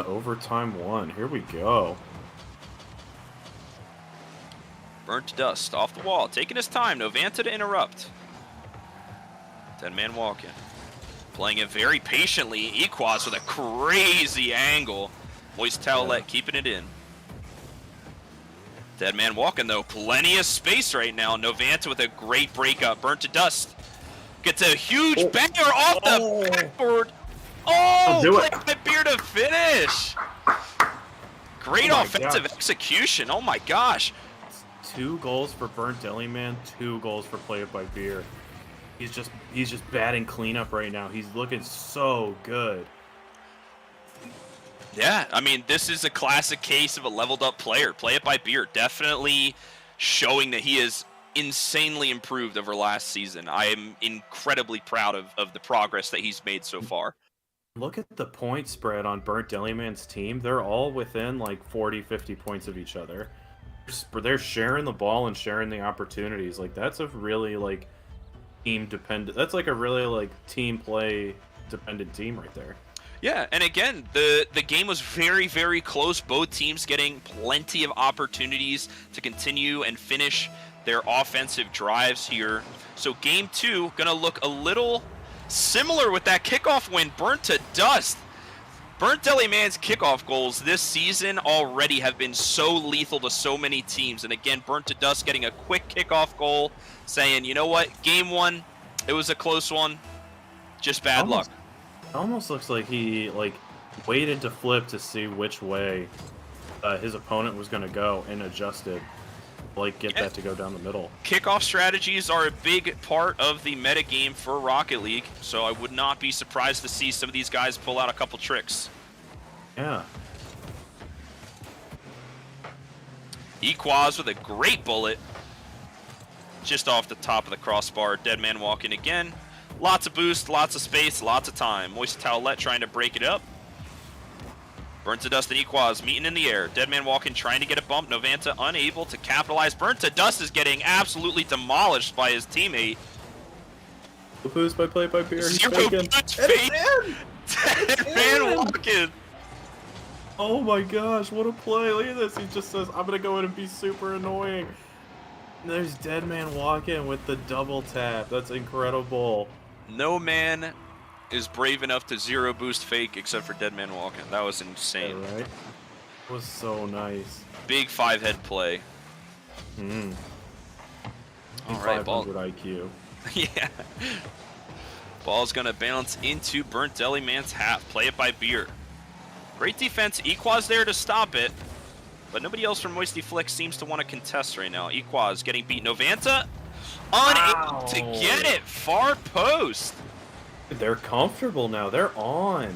Overtime 1. Here we go. Burnt to dust off the wall, taking his time. Novanta to interrupt. Deadman walking. Playing it very patiently. Equaz with a crazy angle. Moisty keeping it in. Deadman walking though. Plenty of space right now. Novanta with a great breakup. Burnt to dust. Gets a huge banger off the backboard. Oh, played by Beer to finish. Great offensive execution. Oh my gosh. 2 goals for Burnt Deliman, 2 goals for Play It by Beer. He's just batting cleanup right now. He's looking so good. Yeah, I mean, this is a classic case of a leveled up player. Play It by Beer, definitely showing that he is insanely improved over last season. I am incredibly proud of the progress that he's made so far. Look at the point spread on Burnt Deliman's team. They're all within like 40, 50 points of each other. They're sharing the ball and sharing the opportunities. Like, that's a really like team dependent. That's like a really like team play dependent team right there. Yeah, and again, the game was very, very close. Both teams getting plenty of opportunities to continue and finish their offensive drives here. So game 2 gonna look a little similar with that kickoff win. Burnt to dust. Burnt Deliman's kickoff goals this season already have been so lethal to so many teams. And again, Burnt to dust getting a quick kickoff goal, saying, you know what, game 1, it was a close one, just bad luck. Almost looks like he waited to flip to see which way his opponent was going to go and adjusted. Get that to go down the middle. Kickoff strategies are a big part of the meta game for Rocket League, so I would not be surprised to see some of these guys pull out a couple tricks. Yeah. Equaz with a great bullet. Just off the top of the crossbar. Deadman walking again. Lots of boost, lots of space, lots of time. Moisty trying to break it up. Burnt to dust and Equaz meeting in the air. Deadman walking, trying to get a bump. Novanta unable to capitalize. Burnt to dust is getting absolutely demolished by his teammate. Boost by Play by Beer. Zero boost fake. Deadman walking. Oh my gosh, what a play. Look at this. He just says, I'm going to go in and be super annoying. And there's Deadman walking with the double tap. That's incredible. No man is brave enough to zero boost fake except for Deadman walking. That was insane. Yeah, right? It was so nice. Big 5-head play. All right, ball. 500 IQ. Yeah. Ball's gonna bounce into Burnt Deliman's half. Play it by Beer. Great defense. Equaz there to stop it, but nobody else from Moisty seems to want to contest right now. Equaz getting beat. Novanta unable to get it. Far post. They're comfortable now. They're on.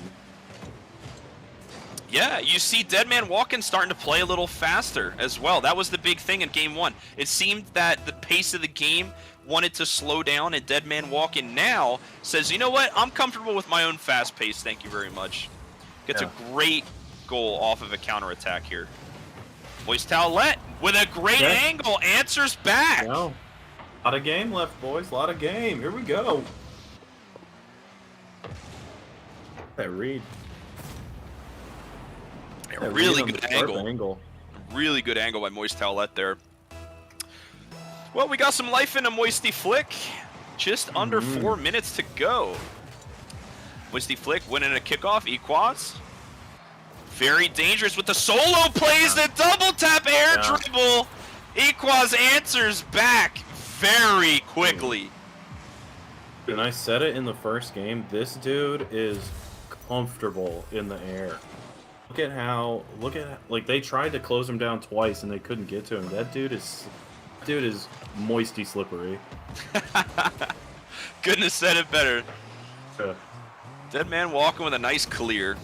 Yeah, you see Deadman walking starting to play a little faster as well. That was the big thing in game 1. It seemed that the pace of the game wanted to slow down, and Deadman walking now says, you know what, I'm comfortable with my own fast pace, thank you very much. Gets a great goal off of a counterattack here. Moisty with a great angle answers back. No. A lot of game left, boys. A lot of game. Here we go. That read. A really good angle. Really good angle by Moisty there. Well, we got some life in a Moisty Flick. Just under 4 minutes to go. Moisty Flick winning a kickoff. Equaz. Very dangerous with the solo plays, the double tap air dribble. Equaz answers back very quickly. And I said it in the first game, this dude is comfortable in the air. Look at like they tried to close him down twice and they couldn't get to him. That dude is Moisty slippery. Couldn't have said it better. Deadman walking with a nice clear.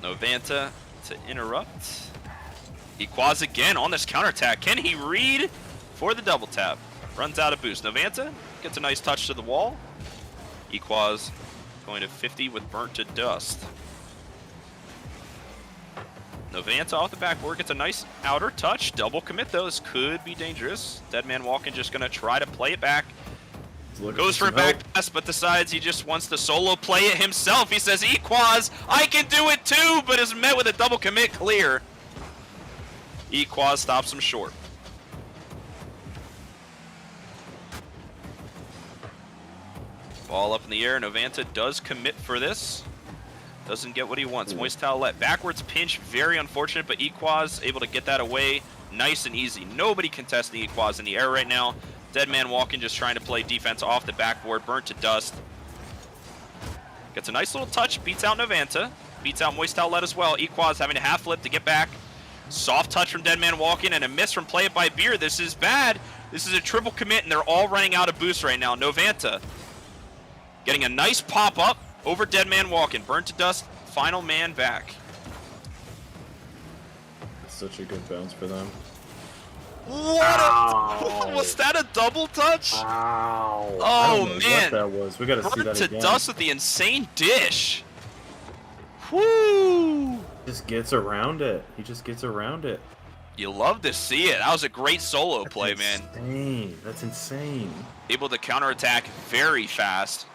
Novanta to interrupt. Equaz again on this counterattack. Can he read for the double tap? Runs out of boost. Novanta gets a nice touch to the wall. Equaz going to 50 with Burnt to dust. Novanta off the backboard gets a nice outer touch. Double commit though. This could be dangerous. Deadman walking just going to try to play it back. Goes for a back pass, but decides he just wants to solo play it himself. He says, Equaz, I can do it 2, but is met with a double commit clear. Equaz stops him short. Ball up in the air. Novanta does commit for this. Doesn't get what he wants. Moist Towelette. Backwards pinch. Very unfortunate, but Equaz able to get that away nice and easy. Nobody contesting Equaz in the air right now. Deadman walking, just trying to play defense off the backboard. Burnt to dust. Gets a nice little touch. Beats out Novanta. Beats out Moist Towelette as well. Equaz having a half flip to get back. Soft touch from Deadman walking and a miss from Play It By Beer. This is bad. This is a triple commit, and they're all running out of boost right now. Novanta getting a nice pop-up over Deadman walking. Burnt to dust. Final man back. It's such a good bounce for them. What was that a double touch? Ow. Oh, man. man. What that was. We got to see Burnt that to again. dust with the insane dish. Whoo! Just gets around it. He just gets around it. You love to see it. That was a great solo That's play, man. Insane. That's insane. Able to counterattack very fast.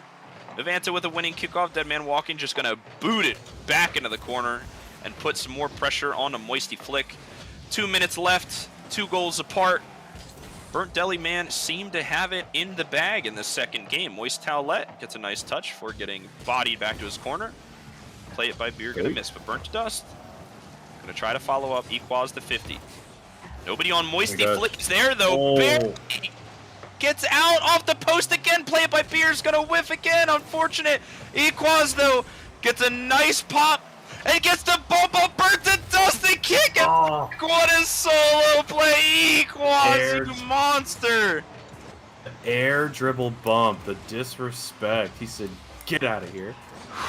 Novanta with a winning kickoff. Deadman walking, just going to boot it back into the corner and put some more pressure on a Moisty flick. 2 minutes left, 2 goals apart. Burnt Deli Man seemed to have it in the bag in the second game. Moist Towelette gets a nice touch for getting bodied back to his corner. Play It By Beer, going to miss, but Burnt to dust. Going to try to follow up. Equaz to 50. Nobody on Moisty flicks there, though. Barely gets out off the post again. Play It By Beer is going to whiff again. Unfortunate. Equaz, though, gets a nice pop and gets the bump up. Burnt to dust and kick it. What a solo play, Equaz, you monster. Air dribble bump. The disrespect. He said, get out of here.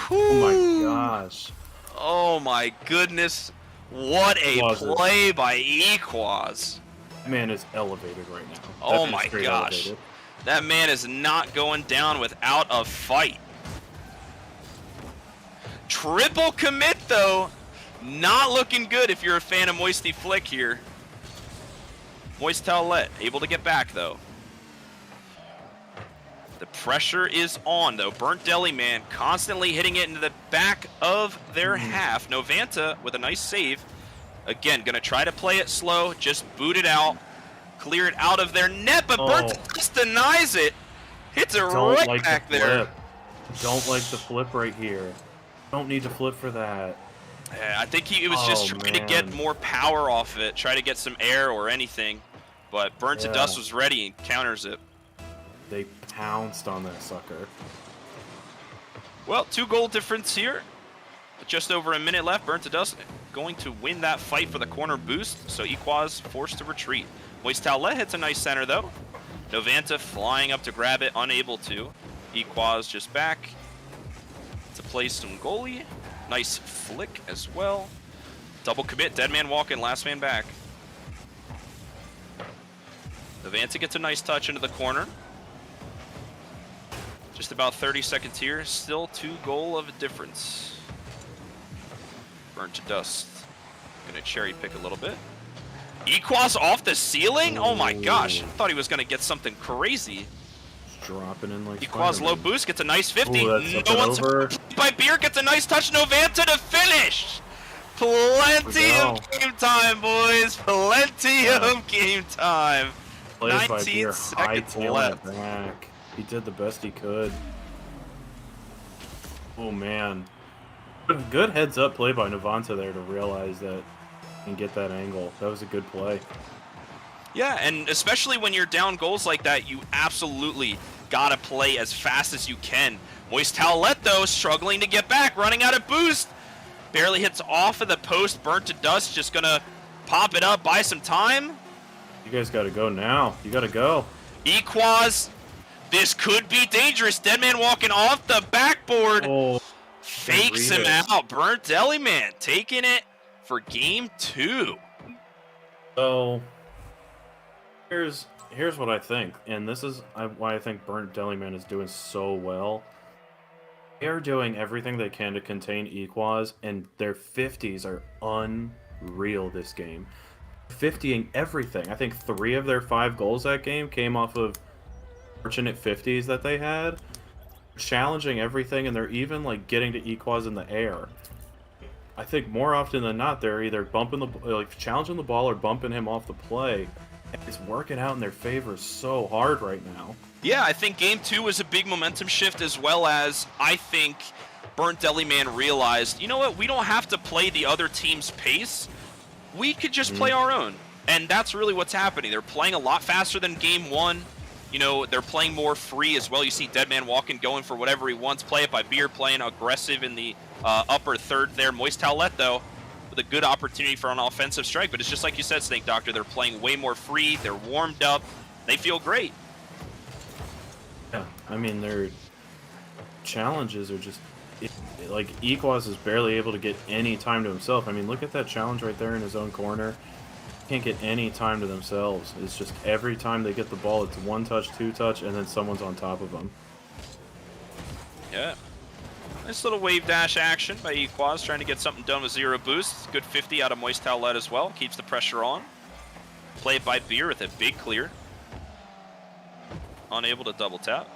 Oh my gosh. Oh my goodness. What a play by Equaz. That man is elevated right now. Oh my gosh. Elevated. That man is not going down without a fight. Triple commit though. Not looking good if you're a fan of Moisty Flick here. Moist Towelette able to get back though. The pressure is on, though. Burnt Deli Man constantly hitting it into the back of their half. Novanta with a nice save. Again, going to try to play it slow. Just boot it out. Clear it out of their net, but Burnt just denies it. Hits it right back there. Don't like the flip right here. Don't need to flip for that. Yeah, I think he was just trying to get more power off of it. Try to get some air or anything. But Burnt to Dust was ready and counters it. They pounced on that sucker. Well, 2 goal difference here. Just over a minute left. Burnt to dust going to win that fight for the corner boost. So Equaz forced to retreat. Moist Towelette hits a nice center though. Novanta flying up to grab it, unable to. Equaz just back to play some goalie. Nice flick as well. Double commit. Deadman walking. Last man back. Novanta gets a nice touch into the corner. Just about 30 seconds here. Still 2 goal of a difference. Burnt to dust. Gonna cherry pick a little bit. Equaz off the ceiling? Oh my gosh. I thought he was gonna get something crazy. Just dropping in like Equaz low boost gets a nice 50. Ooh, no one's by Beer gets a nice touch. Novanta to finish. Plenty of game time, boys. Plenty of game time. 19 seconds left. Back. He did the best he could. Oh man. Good heads up play by Novanta there to realize that and get that angle. That was a good play. Yeah, and especially when you're down goals like that, you absolutely gotta play as fast as you can. Moist Towelette though, struggling to get back, running out of boost. Barely hits off of the post, Burnt to dust, just gonna pop it up, buy some time. You guys gotta go now. You gotta go. Equaz. This could be dangerous. Deadman walking off the backboard. Fakes him out. Burnt Deli Man taking it for game 2. So here's what I think, and this is why I think Burnt Deli Man is doing so well. They are doing everything they can to contain Equaz, and their 50s are unreal this game. 50ing everything. I think 3 of their 5 goals that game came off of fortunate 50s that they had, challenging everything, and they're even like getting to Equaz in the air. I think more often than not, they're either bumping like challenging the ball or bumping him off the play. And it's working out in their favor so hard right now. Yeah, I think game 2 was a big momentum shift, as well as I think Burnt Deliman realized, you know what, we don't have to play the other team's pace. We could just play our own. And that's really what's happening. They're playing a lot faster than game 1. You know, they're playing more free as well. You see Deadman walking, going for whatever he wants. Play it by Beer, playing aggressive in the upper third there. Moist Towlette, though, with a good opportunity for an offensive strike. But it's just like you said, Snake Doctor. They're playing way more free. They're warmed up. They feel great. Yeah, I mean, their challenges are just... like, Equaz is barely able to get any time to himself. I mean, look at that challenge right there in his own corner. Can't get any time to themselves. It's just every time they get the ball, it's 1 touch, 2 touch, and then someone's on top of them. Yeah. Nice little wave dash action by Equaz, trying to get something done with 0 boost. Good 50 out of Moist Towlette as well. Keeps the pressure on. Play it by Beer with a big clear. Unable to double tap.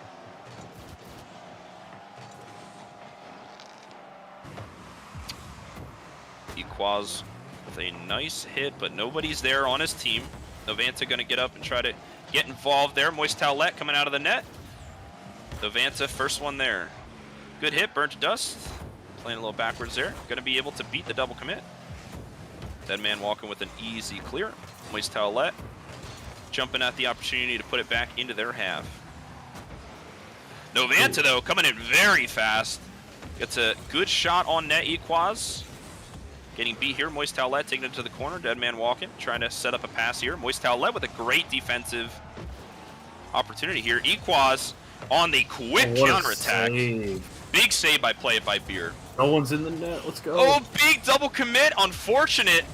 Equaz with a nice hit, but nobody's there on his team. Novanta going to get up and try to get involved there. Moist Towlette coming out of the net. Novanta, first one there. Good hit, burnt to dust. Playing a little backwards there. Going to be able to beat the double commit. Deadman walking with an easy clear. Moist Towlette jumping at the opportunity to put it back into their half. Novanta, though, coming in very fast. Gets a good shot on net, Equaz. Getting beat here. Moist Towlette taking it to the corner. Deadman walking, trying to set up a pass here. Moist Towlette with a great defensive opportunity here. Equaz on the quick counterattack. Big save by Play It by Beer. No one's in the net. Let's go. Oh, big double commit. Unfortunate.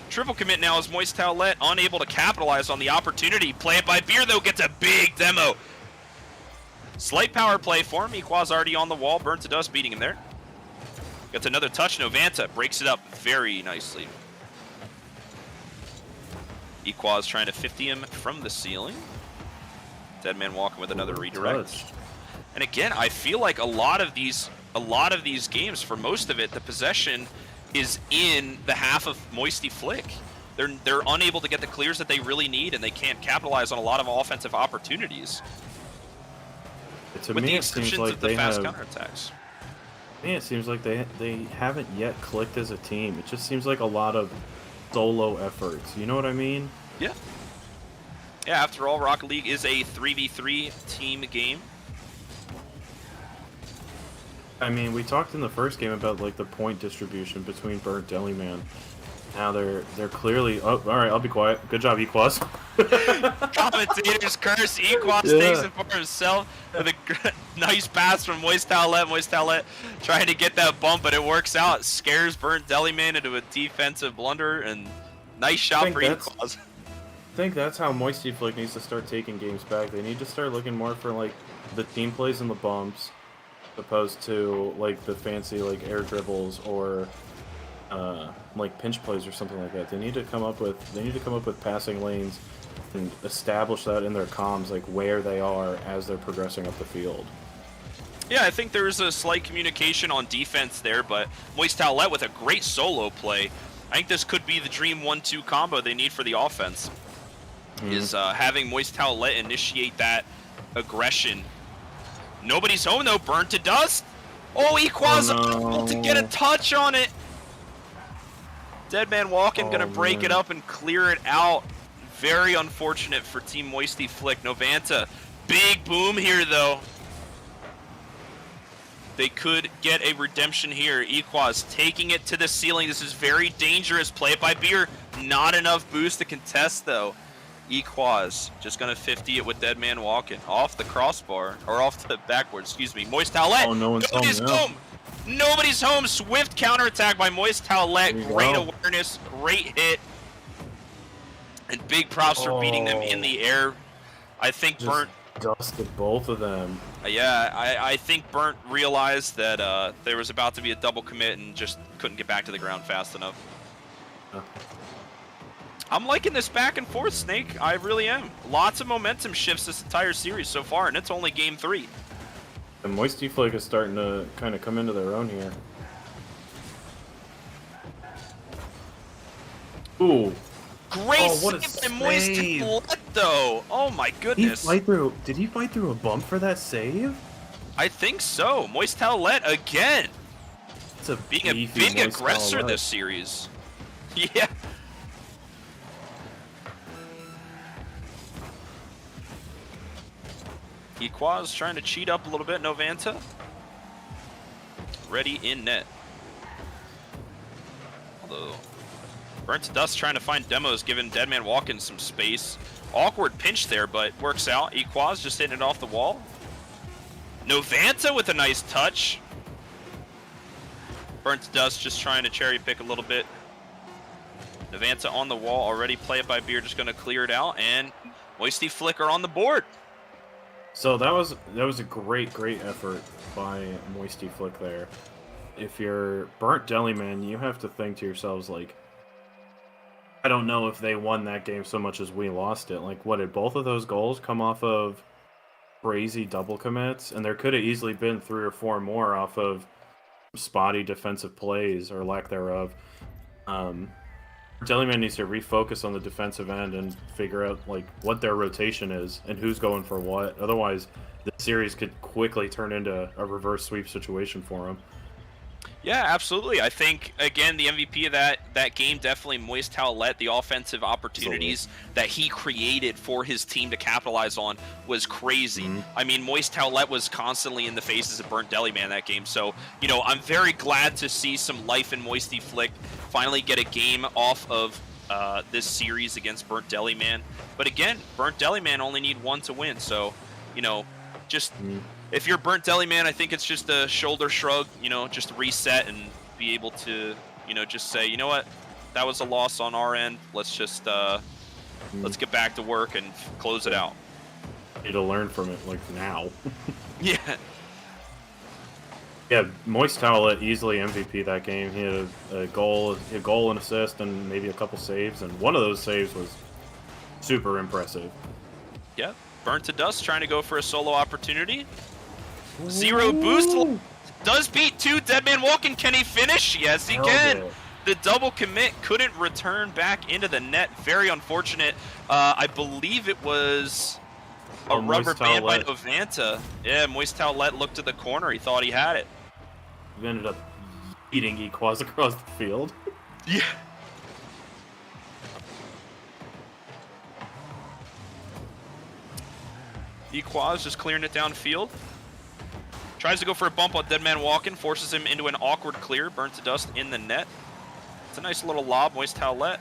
Triple commit now as Moist Towlette unable to capitalize on the opportunity. Play It by Beer, though, gets a big demo. Slight power play for him. Equaz already on the wall. Burnt to dust, beating him there. Gets another touch. Novanta breaks it up very nicely. Equaz trying to 50 him from the ceiling. Deadman walking with another redirect. Touch. And again, I feel like a lot of these games, for most of it, the possession is in the half of Moisty Flick. They're unable to get the clears that they really need, and they can't capitalize on a lot of offensive opportunities. To with me, the it seems exceptions like of the they fast have... counterattacks. Yeah, it seems like they haven't yet clicked as a team. It just seems like a lot of solo efforts. You know what I mean? Yeah. Yeah, after all, Rocket League is a 3v3 team game. I mean, we talked in the first game about like the point distribution between Burnt Deliman. Now they're clearly... Oh, all right, I'll be quiet. Good job, Equaz. Commentator's curse. Equaz takes it for himself with a nice pass from Moist Towlette. Moist Towlette trying to get that bump, but it works out. Scares Burnt Deliman into a defensive blunder, and nice shot for Equaz. I think that's how Moisty Flick needs to start taking games back. They need to start looking more for like the team plays and the bumps, opposed to like the fancy like air dribbles or like pinch plays or something like that. They need to come up with passing lanes and establish that in their comms, like where they are as they're progressing up the field. Yeah, I think there's a slight communication on defense there, but Moist Towlette with a great solo play. I think this could be the dream 1-2 combo they need for the offense. Is having Moist Towlette initiate that aggression. Nobody's home though, burnt to dust. Oh, Equaz able to get a touch on it. Deadman walking, gonna break it up and clear it out. Very unfortunate for Team Moisty Flick. Novanta, big boom here though. They could get a redemption here. Equaz taking it to the ceiling. This is very dangerous. Play it by Beer. Not enough boost to contest though. Equaz just gonna 50 it with Deadman walking off the crossbar, or off the backwards, excuse me. Moist Towlette. Oh, no one's home. Nobody's home. Swift counterattack by Moist Towlette. Great awareness, great hit. And big props for beating them in the air. I think just Burnt dusted both of them. Yeah, I think Burnt realized that there was about to be a double commit and just couldn't get back to the ground fast enough. I'm liking this back and forth, Snake. I really am. Lots of momentum shifts this entire series so far, and it's only game 3. And Moisty Flick is starting to kind of come into their own here. Ooh. Great Oh, what a save by Moist save. Towlette, though. Oh my goodness. Did he fight through a bump for that save? I think so. Moist Towlette again. It's a Being a beefy big Moist aggressor Towlette. this series. Yeah. Equaz trying to cheat up a little bit. Novanta. Ready in net. Although Burnt to Dust trying to find demos, giving Deadman Walkin some space. Awkward pinch there, but works out. Equaz just hitting it off the wall. Novanta with a nice touch. Burnt to Dust just trying to cherry pick a little bit. Novanta on the wall already. Play it by Beer, just going to clear it out, and Moisty Flicker on the board. So that was a great effort by Moisty Flick there. If you're Burnt Deliman, you have to think to yourselves like, I don't know if they won that game so much as we lost it. Like, what did both of those goals come off of crazy double commits? And there could have easily been 3 or 4 more off of spotty defensive plays or lack thereof. Deliman needs to refocus on the defensive end and figure out like what their rotation is and who's going for what. Otherwise, the series could quickly turn into a reverse sweep situation for them. Yeah, absolutely. I think, again, the MVP of that game, definitely Moist Towlette. The offensive opportunities that he created for his team to capitalize on was crazy. I mean, Moist Towlette was constantly in the faces of Burnt Deliman that game. So, you know, I'm very glad to see some life in Moisty Flick finally get a game off of this series against Burnt Deliman. But again, Burnt Deliman only need 1 to win. So, you know, just... If you're Burnt Deliman, I think it's just a shoulder shrug, you know, just reset and be able to, you know, just say, you know what, that was a loss on our end. Let's just, let's get back to work and close it out. Need to learn from it, like, now. Yeah. Yeah, Moist Towlette easily MVP that game. He had a goal, an assist, and maybe a couple saves, and one of those saves was super impressive. Yep. Burnt to Dust trying to go for a solo opportunity. 0 boost. Does beat 2. Deadman Walkin. Can he finish? Yes, he can. The double commit couldn't return back into the net. Very unfortunate. I believe it was a rubber band by Novanta. Yeah, Moist Towlette looked at the corner. He thought he had it. He ended up eating Equaz across the field. Yeah. Equaz just clearing it downfield. Tries to go for a bump on Deadman Walkin, forces him into an awkward clear. Burnt to Dust in the net. It's a nice little lob, Moist Towlette.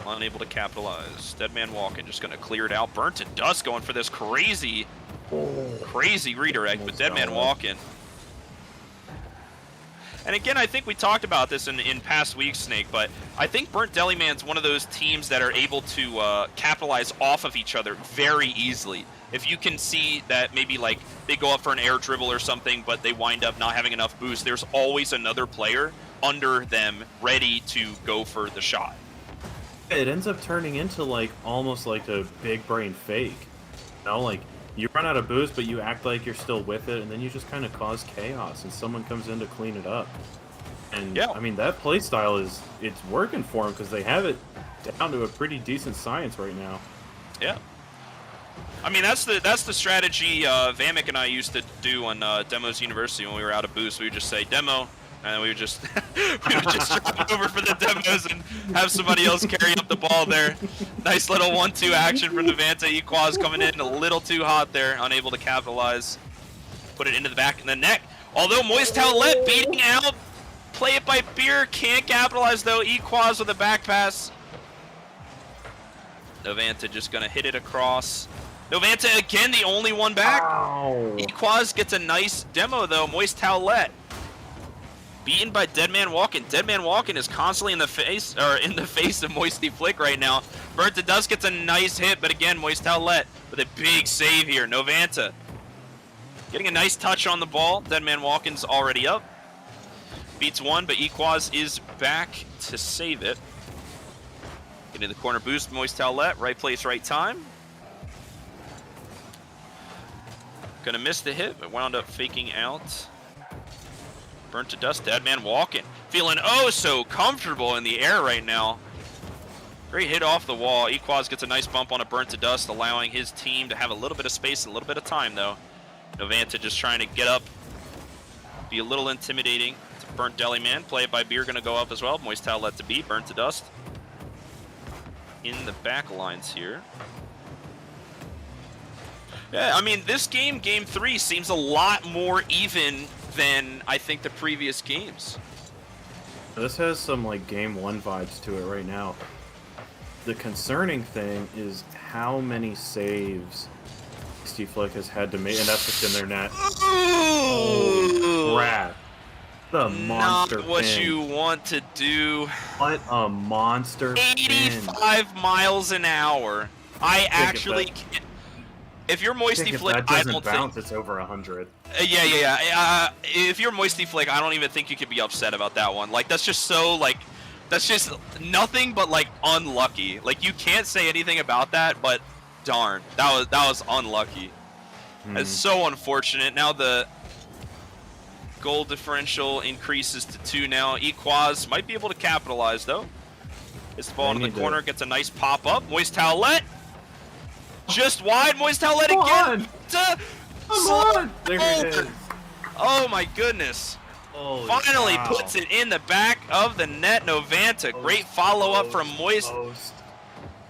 Unable to capitalize. Deadman Walkin just going to clear it out. Burnt to Dust going for this crazy redirect with Deadman Walkin. And again, I think we talked about this in past weeks, Snake, but I think Burnt Deliman's one of those teams that are able to capitalize off of each other very easily. If you can see that maybe like they go up for an air dribble or something, but they wind up not having enough boost, there's always another player under them ready to go for the shot. It ends up turning into like almost like a big brain fake. You know, like you run out of boost, but you act like you're still with it, and then you just kind of cause chaos, and someone comes in to clean it up. And yeah, I mean that play style it's working for them because they have it down to a pretty decent science right now. Yeah. I mean, that's the strategy Vamek and I used to do on Demos University when we were out of boost. We would just say demo, and we would just drive over for the demos and have somebody else carry up the ball there. Nice little 1-2 action from Novanta. Equaz coming in a little too hot there, unable to capitalize. Put it into the back of the net. Although Moist Towlette beating out. Play it by Beer, can't capitalize though. Equaz with a back pass. Novanta just gonna hit it across. Novanta again, the only one back. Ow. Equaz gets a nice demo though. Moist Towlette beaten by Deadman Walkin. Deadman Walkin is constantly in the face of Moisty Flick right now. Burnt to Dust gets a nice hit, but again, Moist Towlette with a big save here. Novanta getting a nice touch on the ball. Deadman Walkin's already up. Beats 1, but Equaz is back to save it. Getting the corner boost, Moist Towlette, right place, right time. Gonna miss the hit, but wound up faking out. Burnt to Dust, Deadman Walkin. feeling oh so comfortable in the air right now. Great hit off the wall. Equaz gets a nice bump on a Burnt to Dust, allowing his team to have a little bit of space and a little bit of time, though. Novanta just trying to get up, be a little intimidating. It's a Burnt Deliman. Play it by Beer going to go up as well. Moist let to be. Burnt to Dust in the back lines here. Yeah, I mean, this game, Game 3, seems a lot more even than I think the previous games. This has some like Game 1 vibes to it right now. The concerning thing is how many saves Moisty Flick has had to make, and that's just in their net. Holy crap. The monster Not what pin. you want to do. What a monster 85 pin. miles an hour. I actually can't. If you're Moisty If Flick, that I doesn't don't bounce, think. it's over 100. Yeah. If you're Moisty Flick, I don't even think you could be upset about that one. Like, that's just so, like, that's just nothing but, like, unlucky. Like, you can't say anything about that, but darn, that was unlucky. It's so unfortunate. Now the goal differential increases to 2 now. Equaz might be able to capitalize, though. Hits the ball into the corner, gets a nice pop-up. Moist Towelette. Just wide. Moist Towelette again. Come on! There it is. Oh, my goodness. Holy Finally cow. puts it in the back of the net. Novanta. Great follow-up from Moist.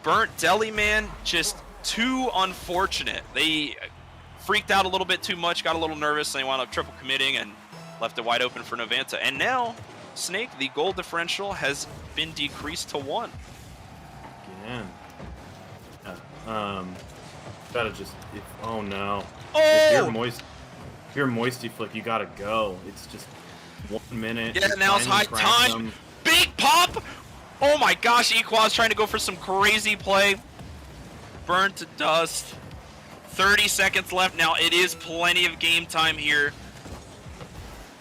Burnt Deliman, just too unfortunate. They freaked out a little bit too much, got a little nervous, and they wound up triple committing and left it wide open for Novanta. And now, Snake, the goal differential has been decreased to 1. Again. Gotta just. Oh no. Oh! If you're Moisty Flick, you gotta go. It's just 1 minute. Yeah, now it's high time. Big pop! Oh my gosh, Equaz trying to go for some crazy play. Burnt to Dust. 30 seconds left. Now, it is plenty of game time here.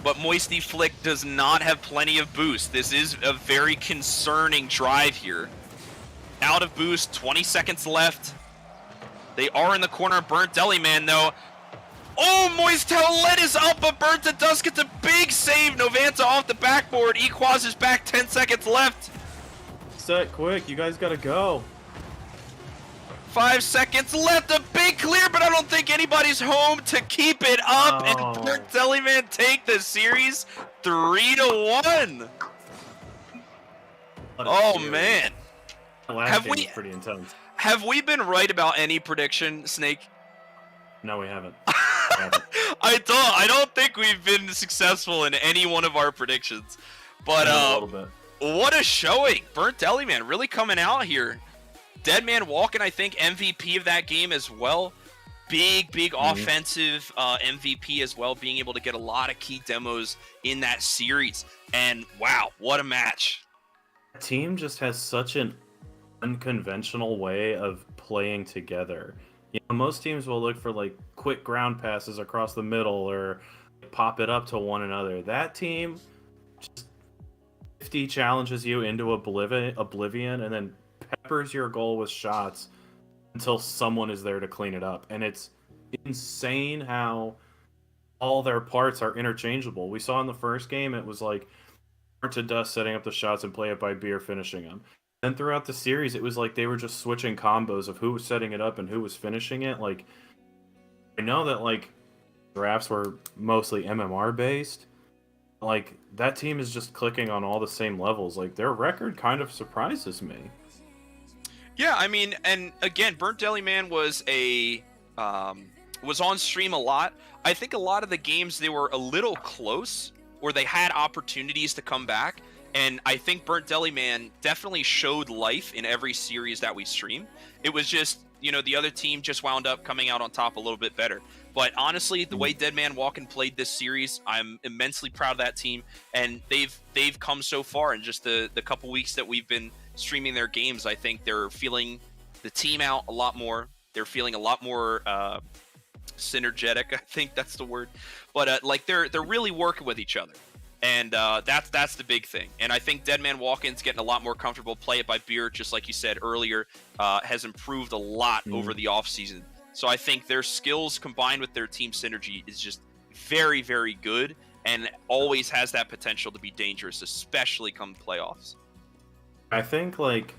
But Moisty Flick does not have plenty of boost. This is a very concerning drive here. Out of boost, 20 seconds left. They are in the corner. Burnt Deliman, though. Oh, Moist Towelette is up, but Burnt to Dust gets a big save. Novanta off the backboard. Equaz is back, 10 seconds left. Set quick, you guys gotta go. 5 seconds left, a big clear, but I don't think anybody's home to keep it up. Oh. And Burnt Deliman take the series 3-1. Oh, man. The last Have game we- was pretty intense. Have we been right about any prediction, Snake? No, we haven't. I don't think we've been successful in any one of our predictions. But a little bit. what a showing. Burnt Deliman really coming out here. Deadman Walken, I think, MVP of that game as well. Big offensive MVP as well, being able to get a lot of key demos in that series. And wow, what a match. The team just has such an unconventional way of playing together. You know, most teams will look for like quick ground passes across the middle or pop it up to one another. That team just 50 challenges you into oblivion and then peppers your goal with shots until someone is there to clean it up. And it's insane how all their parts are interchangeable. We saw in the first game, it was like Burnt to Dust setting up the shots and Play It by Beer finishing them. And throughout the series, it was like they were just switching combos of who was setting it up and who was finishing it. Like, I know that like drafts were mostly MMR based. Like, that team is just clicking on all the same levels. Like, their record kind of surprises me. Yeah, I mean, and again, Burnt Deliman was was on stream a lot. I think a lot of the games, they were a little close, or they had opportunities to come back. And I think Burnt Deliman definitely showed life in every series that we stream. It was just, you know, the other team just wound up coming out on top a little bit better. But honestly, the way Deadman Walken played this series, I'm immensely proud of that team. And they've come so far in just the couple weeks that we've been streaming their games. I think they're feeling the team out a lot more. They're feeling a lot more synergetic. I think that's the word. But like they're really working with each other. And that's the big thing. And I think Deadman Walken's getting a lot more comfortable. Play It by Beer, just like you said earlier, has improved a lot over the offseason. So I think their skills combined with their team synergy is just very, very good. and always has that potential to be dangerous, especially come playoffs. I think like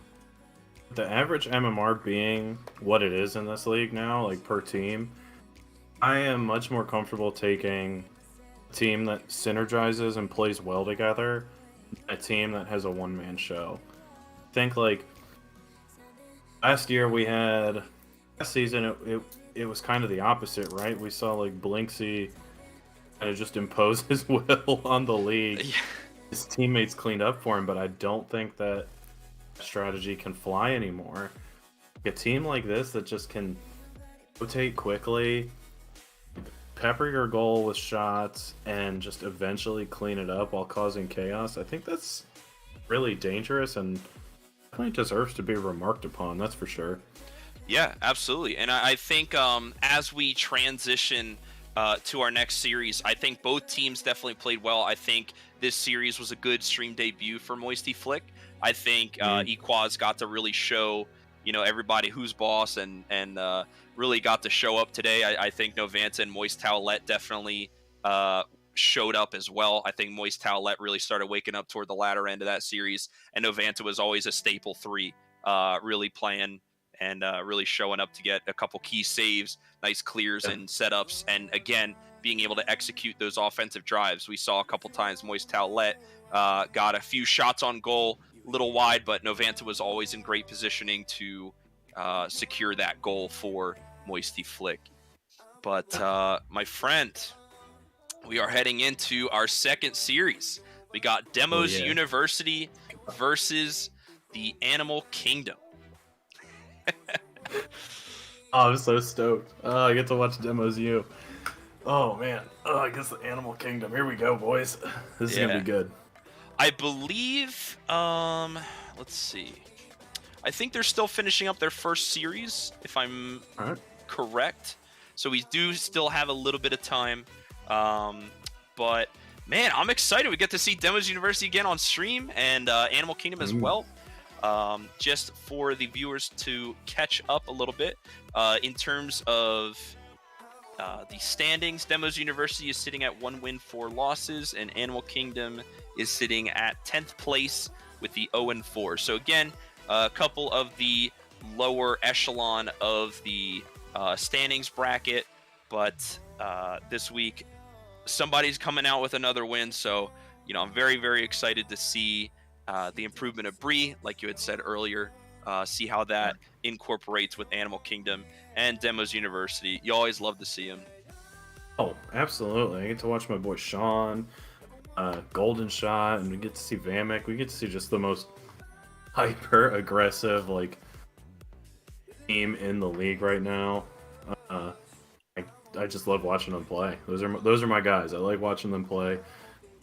the average MMR being what it is in this league now, like per team, I am much more comfortable taking a team that synergizes and plays well together, than a team that has a one-man show. I think like last year we had last season it was kind of the opposite, right? We saw like Blinksy kind of just impose his will on the league. Yeah. His teammates cleaned up for him, but I don't think that strategy can fly anymore. A team like this that just can rotate quickly, pepper your goal with shots, and just eventually clean it up while causing chaos, I think that's really dangerous and definitely deserves to be remarked upon, that's for sure. Yeah, absolutely. And I think as we transition to our next series, I think both teams definitely played well. I think this series was a good stream debut for Moisty Flick. I think Equaz got to really show, everybody who's boss and really got to show up today. I think Novanta and Moist Towlette definitely showed up as well. I think Moist Towlette really started waking up toward the latter end of that series, and Novanta was always a staple 3, really playing and really showing up to get a couple key saves, nice clears and setups, and again, being able to execute those offensive drives. We saw a couple times Moist Towlette got a few shots on goal, a little wide, but Novanta was always in great positioning to secure that goal for Moisty Flick. But my friend, we are heading into our second series. We got Demos University versus the Animal Kingdom. Oh, I'm so stoked. I get to watch Demos U. Oh, man. I guess the Animal Kingdom. Here we go, boys. This is going to be good. I believe, let's see. I think they're still finishing up their first series, if I'm correct. So we do still have a little bit of time. But, man, I'm excited. We get to see Demos University again on stream and Animal Kingdom as well. Just for the viewers to catch up a little bit, in terms of the standings, Demos University is sitting at 1 win, 4 losses, and Animal Kingdom is sitting at 10th place with the 0-4. So again, a couple of the lower echelon of the standings bracket, but this week somebody's coming out with another win. So, I'm very, very excited to see the improvement of Bree, like you had said earlier, see how that incorporates with Animal Kingdom and Demos University. You always love to see them. Oh, absolutely. I get to watch my boy Sean, Golden Shot, and we get to see Vamek. We get to see just the most hyper-aggressive, team in the league right now. I just love watching them play. Those are my guys. I like watching them play,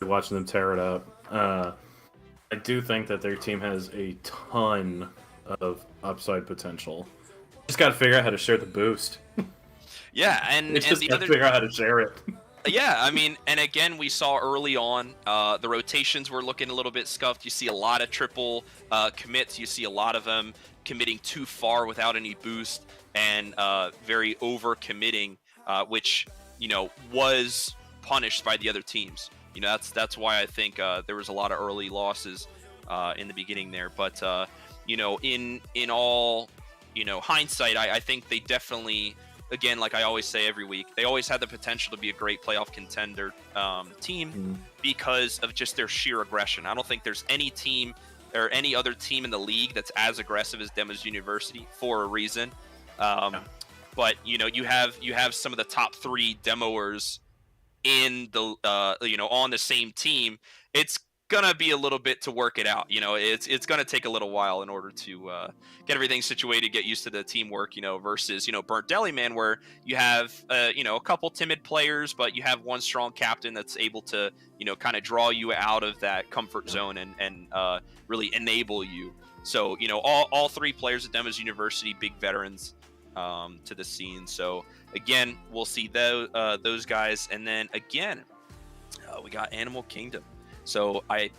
watching them tear it up. I do think that their team has a ton of upside potential. Just got to figure out how to share the boost. Yeah, and just got to figure out how to share it. Yeah, I mean, and again, we saw early on the rotations were looking a little bit scuffed. You see a lot of triple commits. You see a lot of them committing too far without any boost and very over committing, which was punished by the other teams. That's why I think there was a lot of early losses in the beginning there. But in all hindsight, I think they definitely, again, like I always say every week, they always had the potential to be a great playoff contender team because of just their sheer aggression. I don't think there's any team or any other team in the league that's as aggressive as Demos University for a reason. But you have some of the top 3 demoers in the on the same team. It's gonna be a little bit to work it out. It's gonna take a little while in order to get everything situated, get used to the teamwork. Versus Burnt Deliman, where you have a couple timid players, but you have one strong captain that's able to kind of draw you out of that comfort zone and really enable you. So all 3 players at Demos University, big veterans to the scene. So again, we'll see those guys, and then again, we got Animal Kingdom. So I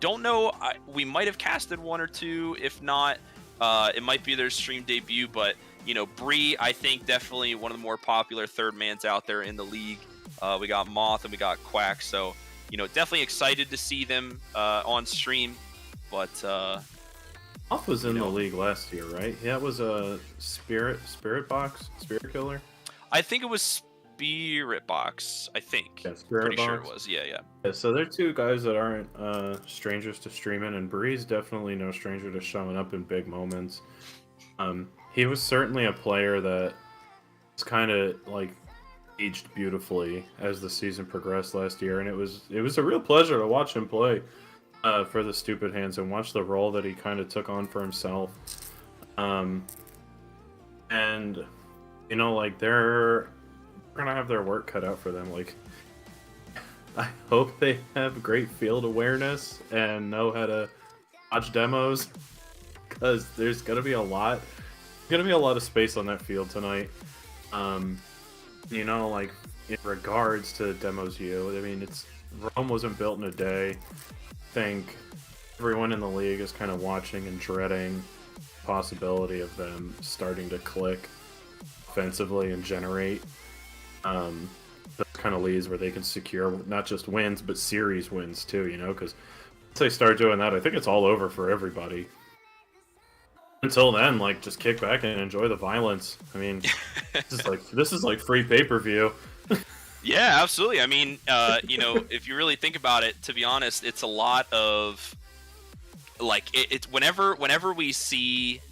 don't know. We might have casted 1 or 2. If not, it might be their stream debut. But Bree, I think definitely one of the more popular third mans out there in the league. We got Moth and we got Quack. So, definitely excited to see them on stream. But Moth was in the league last year, right? Yeah, it was a Spirit Box, Spirit Killer. I think it was Spirit Box. I think. Yeah, Spirit Pretty Box. sure it was. Yeah. So they're two guys that aren't strangers to streaming, and Bree's definitely no stranger to showing up in big moments. He was certainly a player that was kind of like aged beautifully as the season progressed last year, and it was a real pleasure to watch him play for the Stupid Hands and watch the role that he kind of took on for himself. And like they're gonna have their work cut out for them. Like, I hope they have great field awareness and know how to watch demos, because there's gonna be a lot of space on that field tonight. Like in regards to Demos U, I mean, Rome wasn't built in a day. I think everyone in the league is kind of watching and dreading the possibility of them starting to click offensively and generate those kind of leads where they can secure not just wins but series wins too. Because once they start doing that, I think it's all over for everybody. Until then, like, just kick back and enjoy the violence. I mean, this is like free pay-per-view. Yeah, absolutely. I mean, if you really think about it, to be honest, it's a lot of like it's whenever we see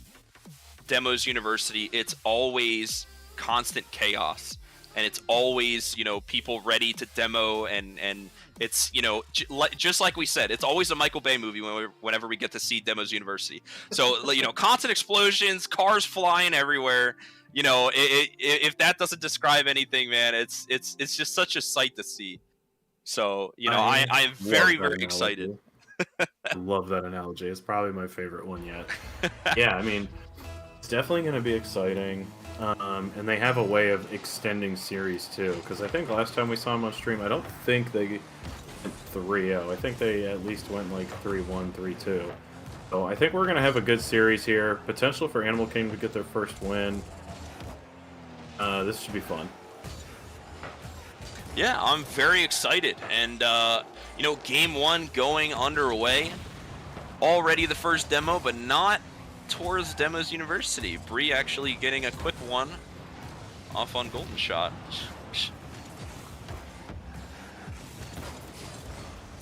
Demos University, it's always constant chaos, and it's always people ready to demo, and it's just like we said, it's always a Michael Bay movie whenever we get to see Demos University. So constant explosions, cars flying everywhere. If that doesn't describe anything, man, it's just such a sight to see. So I am very excited. I love that analogy. It's probably my favorite one yet. Yeah, I mean, it's definitely going to be exciting. And they have a way of extending series too, because I think last time we saw them on stream, I don't think they went 3-0. I think they at least went like 3-1, 3-2. So I think we're going to have a good series here. Potential for Animal Kingdom to get their first win. This should be fun. Yeah, I'm very excited. And, game one going underway. Already the first demo, but not towards Demos University. Bree actually getting a quick one off on Golden Shot.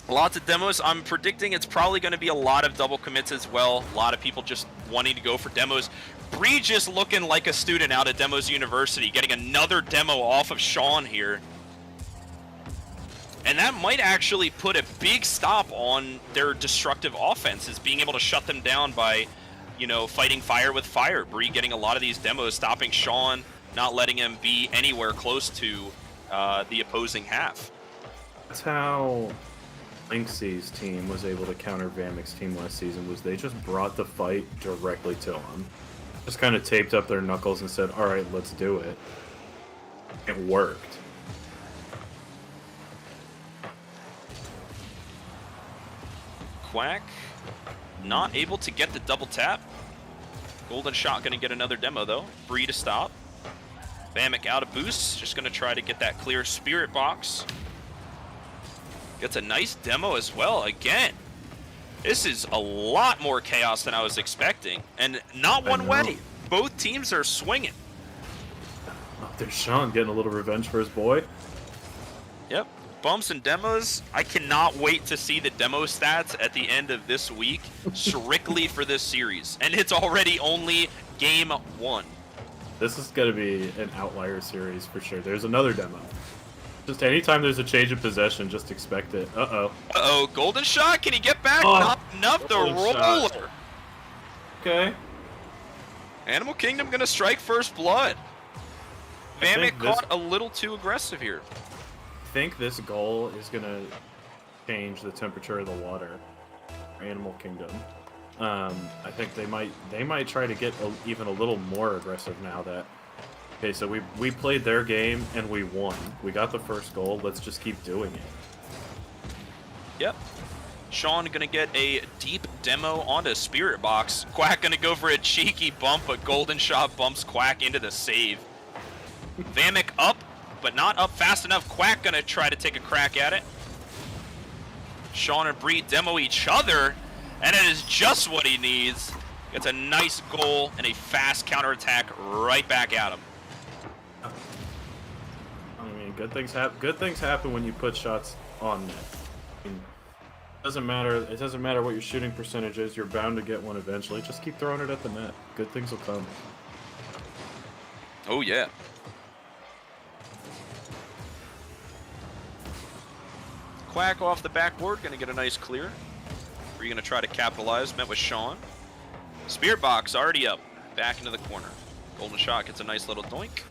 Lots of demos. I'm predicting it's probably going to be a lot of double commits as well. A lot of people just wanting to go for demos. Bree just looking like a student out at Demos University, getting another demo off of Sean here. And that might actually put a big stop on their destructive offenses, being able to shut them down by fighting fire with fire. Bree getting a lot of these demos, stopping Sean, not letting him be anywhere close to the opposing half. That's how Lynxie's team was able to counter Vamik's team last season, was they just brought the fight directly to them. Just kind of taped up their knuckles and said, all right, let's do it. It worked. Quack not able to get the double tap. Golden Shot going to get another demo, though. Bree to stop. Vamik out of boost. Just going to try to get that clear Spirit Box. Gets a nice demo as well. Again, this is a lot more chaos than I was expecting. And not one way. Both teams are swinging. Oh, there's Sean getting a little revenge for his boy. Yep. Bumps and demos. I cannot wait to see the demo stats at the end of this week, strictly for this series. And it's already only game one. This is going to be an outlier series for sure. There's another demo. Just anytime there's a change of possession, just expect it. Uh-oh. Uh-oh. Golden Shot. Can he get back? Oh, not enough. The roller. Shot. Okay. Animal Kingdom going to strike first blood. Vamik caught a little too aggressive here. I think this goal is going to change the temperature of the water for Animal Kingdom. I think they might try to get even a little more aggressive now that... Okay, so we played their game and we won. We got the first goal. Let's just keep doing it. Yep. Sean gonna get a deep demo onto Spirit Box. Quack gonna go for a cheeky bump, but Golden Shot bumps Quack into the save. Vamik up, but not up fast enough. Quack gonna try to take a crack at it. Sean and Bree demo each other, and it is just what he needs. Gets a nice goal and a fast counterattack right back at him. I mean, good things happen when you put shots on net. I mean, it doesn't matter what your shooting percentage is. You're bound to get one eventually. Just keep throwing it at the net. Good things will come. Oh yeah. Quack off the backboard, gonna get a nice clear. We're gonna try to capitalize. Met with Sean. Spirit box already up, back into the corner. Golden shot gets a nice little doink.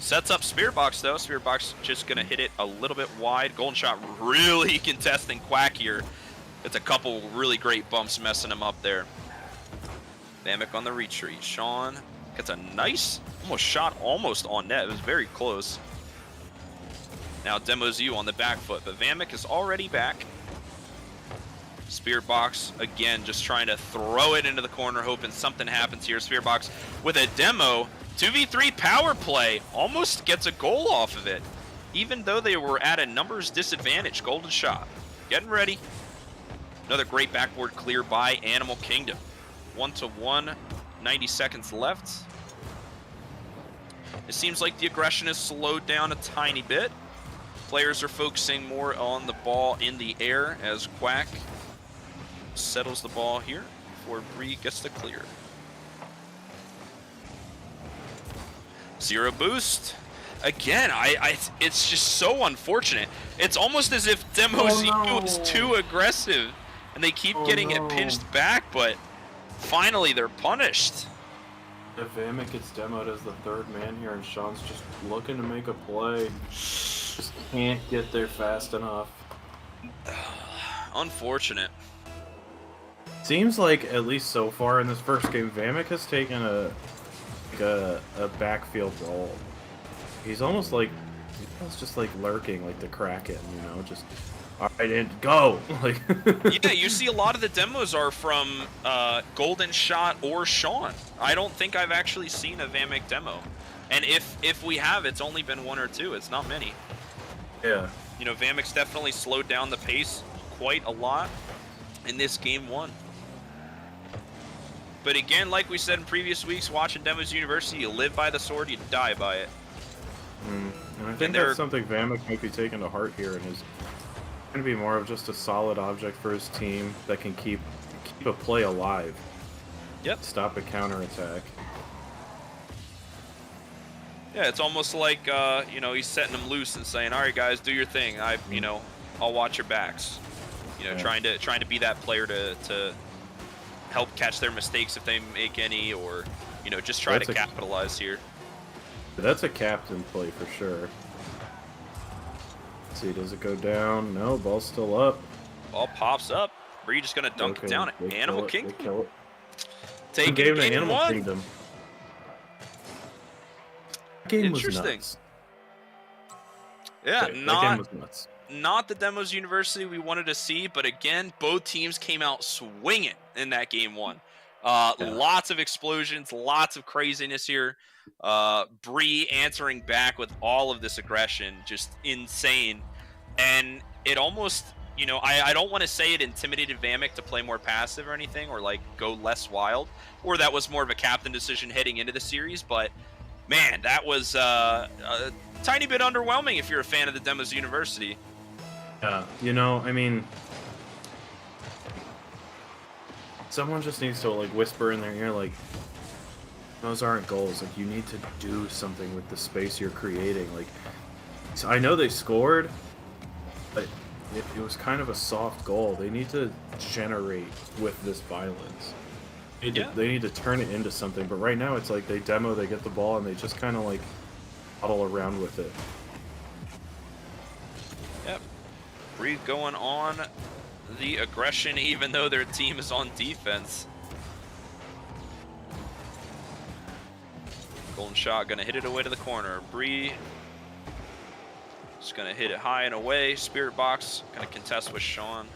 Sets up Spirit box though. Spirit box just gonna hit it a little bit wide. Golden shot really contesting Quack here. It's a couple really great bumps messing him up there. Vamek on the retreat. Sean gets a nice shot almost on net. It was very close. Now demos you on the back foot, but Vamek is already back. Spirit box again, just trying to throw it into the corner, hoping something happens here. Spirit box with a demo. 2v3 power play, almost gets a goal off of it, even though they were at a numbers disadvantage. Golden shot, getting ready. Another great backboard clear by Animal Kingdom. 1-1, 90 seconds left. It seems like the aggression has slowed down a tiny bit. Players are focusing more on the ball in the air as Quack settles the ball here before Bree gets the clear. Zero boost. Again, it's just so unfortunate. It's almost as if Demos is too aggressive and they keep getting it pinched back, but finally they're punished. If Vamek gets demoed as the third man here and Sean's just looking to make a play, just can't get there fast enough. Unfortunate. Seems like, at least so far in this first game, Vamek has taken a backfield role. He's almost like, he's just like lurking, like the Kraken, you know, just, alright, and go! Like, yeah, you see a lot of the demos are from Golden Shot or Sean. I don't think I've actually seen a Vamek demo. And if we have, it's only been one or two. It's not many. Yeah. You know, Vamek's definitely slowed down the pace quite a lot in this game one. But again, like we said in previous weeks, watching Demos University, you live by the sword, you die by it. And I think that's something Vamek might be taking to heart here, and is going to be more of just a solid object for his team that can keep a play alive. Yep. Stop a counterattack. Yeah, it's almost like you know, he's setting them loose and saying, "All right, guys, do your thing. You know, I'll watch your backs." You know, trying to be that player to help catch their mistakes if they make any, or you know, just try to capitalize here. That's a captain play for sure. Let's see, does it go down? No, ball's still up. Ball pops up. Bree just gonna dunk it down at Animal Kingdom. Taking game to Animal Kingdom. Game was nuts. Yeah, that game was nuts. Not the Demos University we wanted to see, but again, both teams came out swinging in that game one. Lots of explosions, lots of craziness here. Bree answering back with all of this aggression, just insane. And it almost, you know, I don't want to say it intimidated Vamek to play more passive or anything, or like go less wild, or that was more of a captain decision heading into the series, but man, that was a tiny bit underwhelming if you're a fan of the Demos University. Yeah, you know, I mean, someone just needs to like whisper in their ear, like, those aren't goals. Like, you need to do something with the space you're creating. Like, so I know they scored, but it was kind of a soft goal. They need to generate with this violence. They need to turn it into something. But right now, it's like they demo, they get the ball, and they just kind of like huddle around with it. Yep. Bree going on the aggression, even though their team is on defense. Golden shot, gonna hit it away to the corner. Bree just gonna hit it high and away. Spirit box, gonna contest with Sean.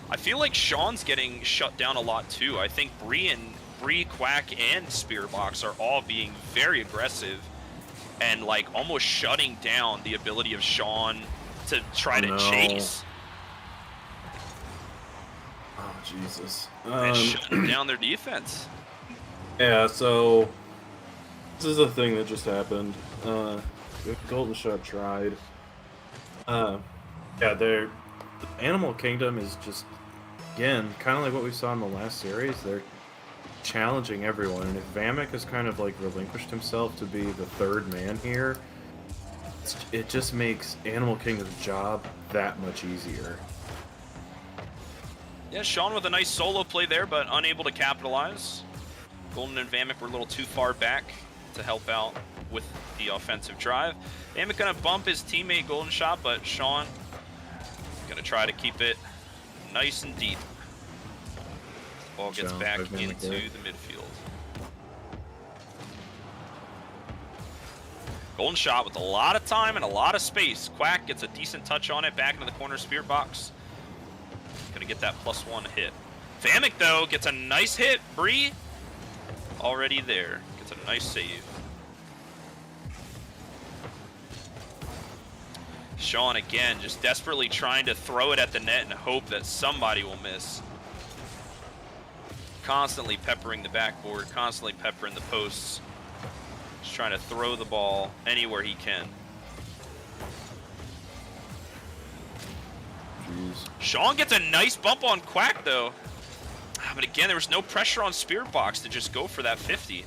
I feel like Sean's getting shut down a lot too. I think Bree and Bree, Quack, and Spearbox are all being very aggressive and like almost shutting down the ability of Sean to try to chase. Oh, Jesus. And shutting down their defense. Yeah, so this is a thing that just happened. Golden Shot tried. Yeah, the Animal Kingdom is just, again, kind of like what we saw in the last series. They're challenging everyone, and if Vamek has kind of like relinquished himself to be the third man here, it just makes Animal Kingdom's job that much easier. Yeah, Sean with a nice solo play there, but unable to capitalize. Golden and Vamek were a little too far back to help out with the offensive drive. Vamek gonna bump his teammate Golden Shot, but Sean gonna try to keep it nice and deep. Ball gets back into the midfield. Golden Shot with a lot of time and a lot of space. Quack gets a decent touch on it, back into the corner Spirit Box. Gonna get that +1 hit. Vamek, though, gets a nice hit. Bree, already there. Gets a nice save. Sean, again, just desperately trying to throw it at the net and hope that somebody will miss. Constantly peppering the backboard, constantly peppering the posts. Just trying to throw the ball anywhere he can. Jeez. Sean gets a nice bump on Quack, though. But again, there was no pressure on Spirit Box to just go for that 50.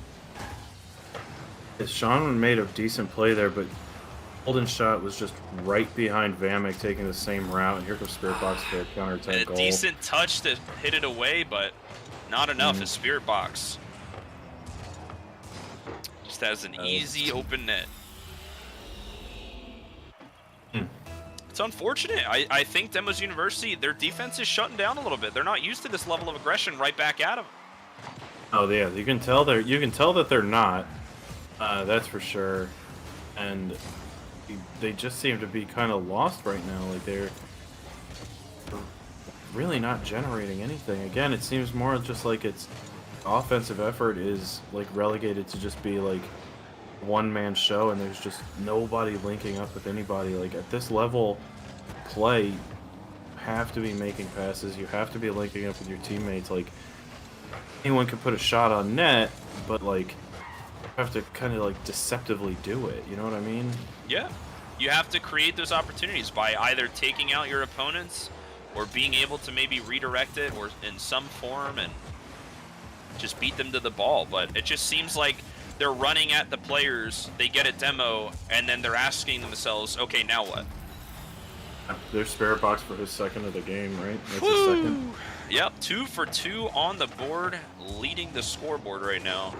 Sean made a decent play there, but Golden Shot was just right behind Vamek taking the same route, and here comes Spirit Box for a counter-attack goal. A decent touch to hit it away, but not enough as Spirit Box just has an easy open net. It's unfortunate. I think Demos University, their defense is shutting down a little bit. They're not used to this level of aggression right back at them. Oh yeah, you can tell that they're not. That's for sure. And they just seem to be kind of lost right now. Like they're really not generating anything. Again, it seems more just like its offensive effort is like relegated to just be like one-man show, and there's just nobody linking up with anybody. Like at this level play, you have to be making passes, you have to be linking up with your teammates. Like anyone can put a shot on net, but like you have to kind of like deceptively do it, you know what I mean? Yeah, you have to create those opportunities by either taking out your opponents or being able to maybe redirect it or in some form and just beat them to the ball. But it just seems like they're running at the players, they get a demo, and then they're asking themselves, okay, now what? There's Spirit Box for his second of the game, right? That's his Woo! second. Yep, 2 for 2 on the board, leading the scoreboard right now.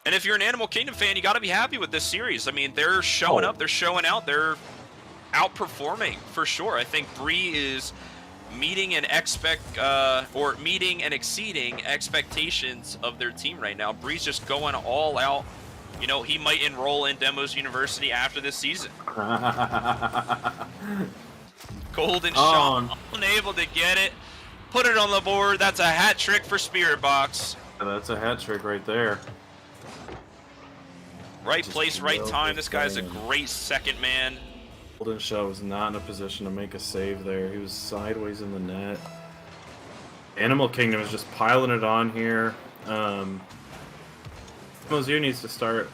And if you're an Animal Kingdom fan, you got to be happy with this series. I mean, they're showing up, they're showing out, they're outperforming for sure. I think Bree is meeting and exceeding expectations of their team right now. Bree's just going all out. You know, he might enroll in Demos University after this season. Golden Shot, unable to get it. Put it on the board. That's a hat trick for Spirit Box. That's a hat trick right there. Right place, right time. This guy's a great second man. Golden Shot was not in a position to make a save there. He was sideways in the net. Animal Kingdom is just piling it on here. MOSU needs to start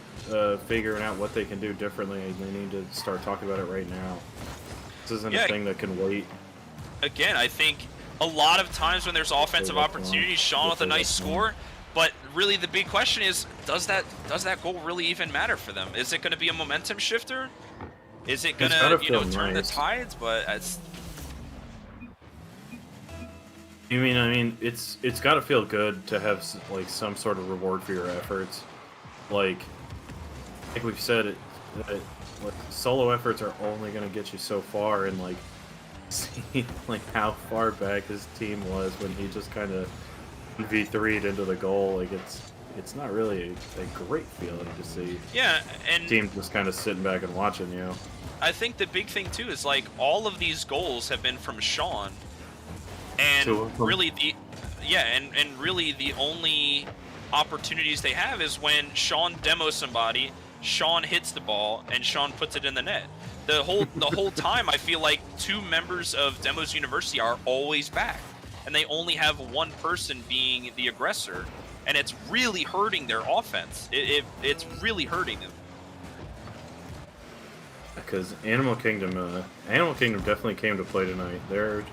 figuring out what they can do differently. They need to start talking about it right now. This isn't a thing that can wait. Again, I think a lot of times when there's offensive opportunities, Sean with a nice score, but really the big question is, does that goal really even matter for them? Is it going to be a momentum shifter? Is it going to, turn the tides? But it's... I mean, it's got to feel good to have like some sort of reward for your efforts. Like we've said, like, solo efforts are only going to get you so far, and like see like how far back his team was when he just kind of V3'd into the goal. Like it's not really a great feeling to see. Yeah, and team just kind of sitting back and watching you. I think the big thing too is like all of these goals have been from Sean. And Two of them. really and really the only opportunities they have is when Sean demos somebody, Sean hits the ball, and Sean puts it in the net. The whole time I feel like 2 members of Demos University are always back, and they only have one person being the aggressor, and it's really hurting their offense. It's really hurting them. Because Animal Kingdom definitely came to play tonight. They're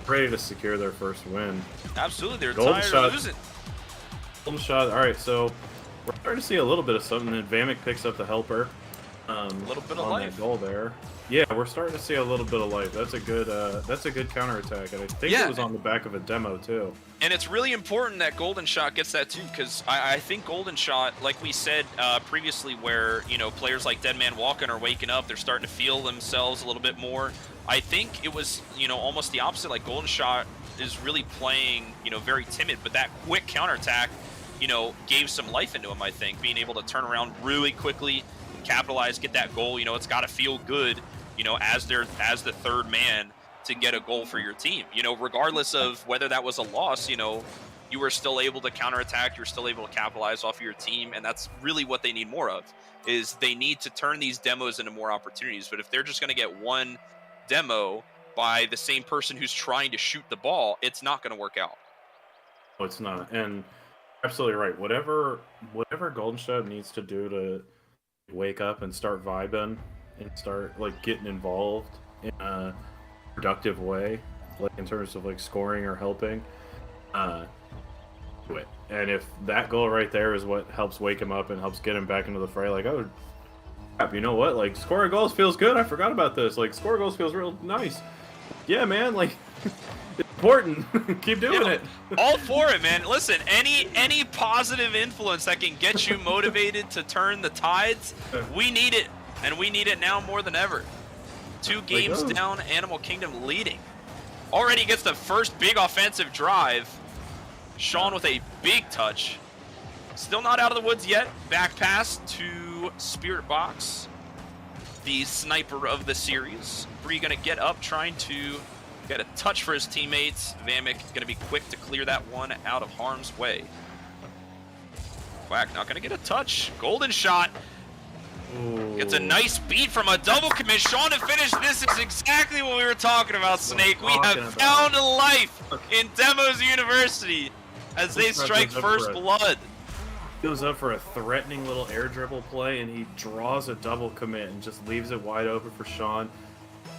ready to secure their first win. Absolutely, they're Golden tired shot. of losing. Golden shot. All right, so we're starting to see a little bit of something. And Vamic picks up the helper. A little bit of on life. That goal there. Yeah, we're starting to see a little bit of life. That's a good counterattack, and I think it was on the back of a demo too. And it's really important that Golden Shot gets that too, because I think Golden Shot, like we said previously, where players like Deadman Walken are waking up, they're starting to feel themselves a little bit more. I think it was almost the opposite. Like Golden Shot is really playing very timid, but that quick counterattack gave some life into him. I think being able to turn around really quickly, capitalize, get that goal. It's got to feel good, as the third man to get a goal for your team. Regardless of whether that was a loss, you were still able to counterattack, you're still able to capitalize off of your team, and that's really what they need more of. Is they need to turn these demos into more opportunities. But if they're just going to get one demo by the same person who's trying to shoot the ball, it's not going to work out. No, it's not. And absolutely right. Whatever Golden Shot needs to do to wake up and start vibing and start getting involved in a productive way, in terms of scoring or helping, do it. And if that goal right there is what helps wake him up and helps get him back into the fray, oh crap, you know what? Scoring goals feels good. I forgot about this. Scoring goals feels real nice. Yeah, man. It's important. Keep doing it. All for it, man. Listen, any positive influence that can get you motivated to turn the tides, we need it, and we need it now more than ever. 2 games down, Animal Kingdom leading. Already gets the first big offensive drive. Sean with a big touch. Still not out of the woods yet. Back pass to Spirit Box, the sniper of the series. Bree gonna get up, trying to get a touch for his teammates. Vamic gonna be quick to clear that one out of harm's way. Quack not gonna get a touch. Golden Shot. Ooh. Gets a nice beat from a double commit. Sean to finish. This is exactly what we were talking about, Snake. We have found life in Demos University as they strike first blood. Goes up for a threatening little air dribble play, and he draws a double commit and just leaves it wide open for Sean.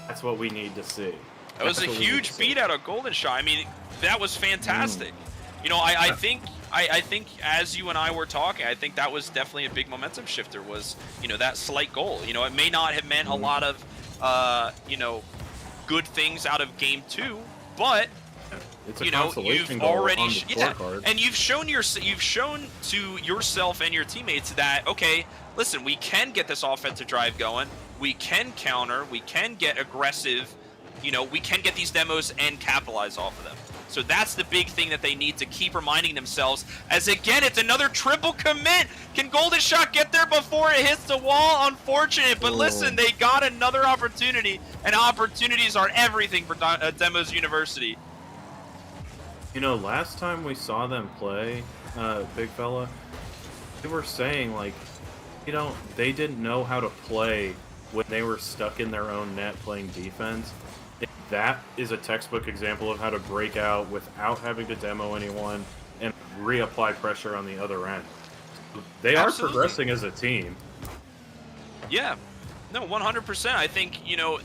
That's what we need to see. That was a huge beat out of Golden Shot. I mean, that was fantastic. I think as you and I were talking, I think that was definitely a big momentum shifter, was, that slight goal. It may not have meant a lot of, good things out of game 2, but it's a consolation goal already on the scorecard. and you've shown to yourself and your teammates that, okay, listen, we can get this offensive drive going, we can counter, we can get aggressive, we can get these demos and capitalize off of them. So that's the big thing that they need to keep reminding themselves, as again, it's another triple commit. Can Golden Shot get there before it hits the wall? Unfortunate, but listen, they got another opportunity, and opportunities are everything for Demos University. Last time we saw them play, Big Fella, they were saying, they didn't know how to play when they were stuck in their own net playing defense. That is a textbook example of how to break out without having to demo anyone and reapply pressure on the other end. They are progressing as a team. Yeah, no, 100%. I think,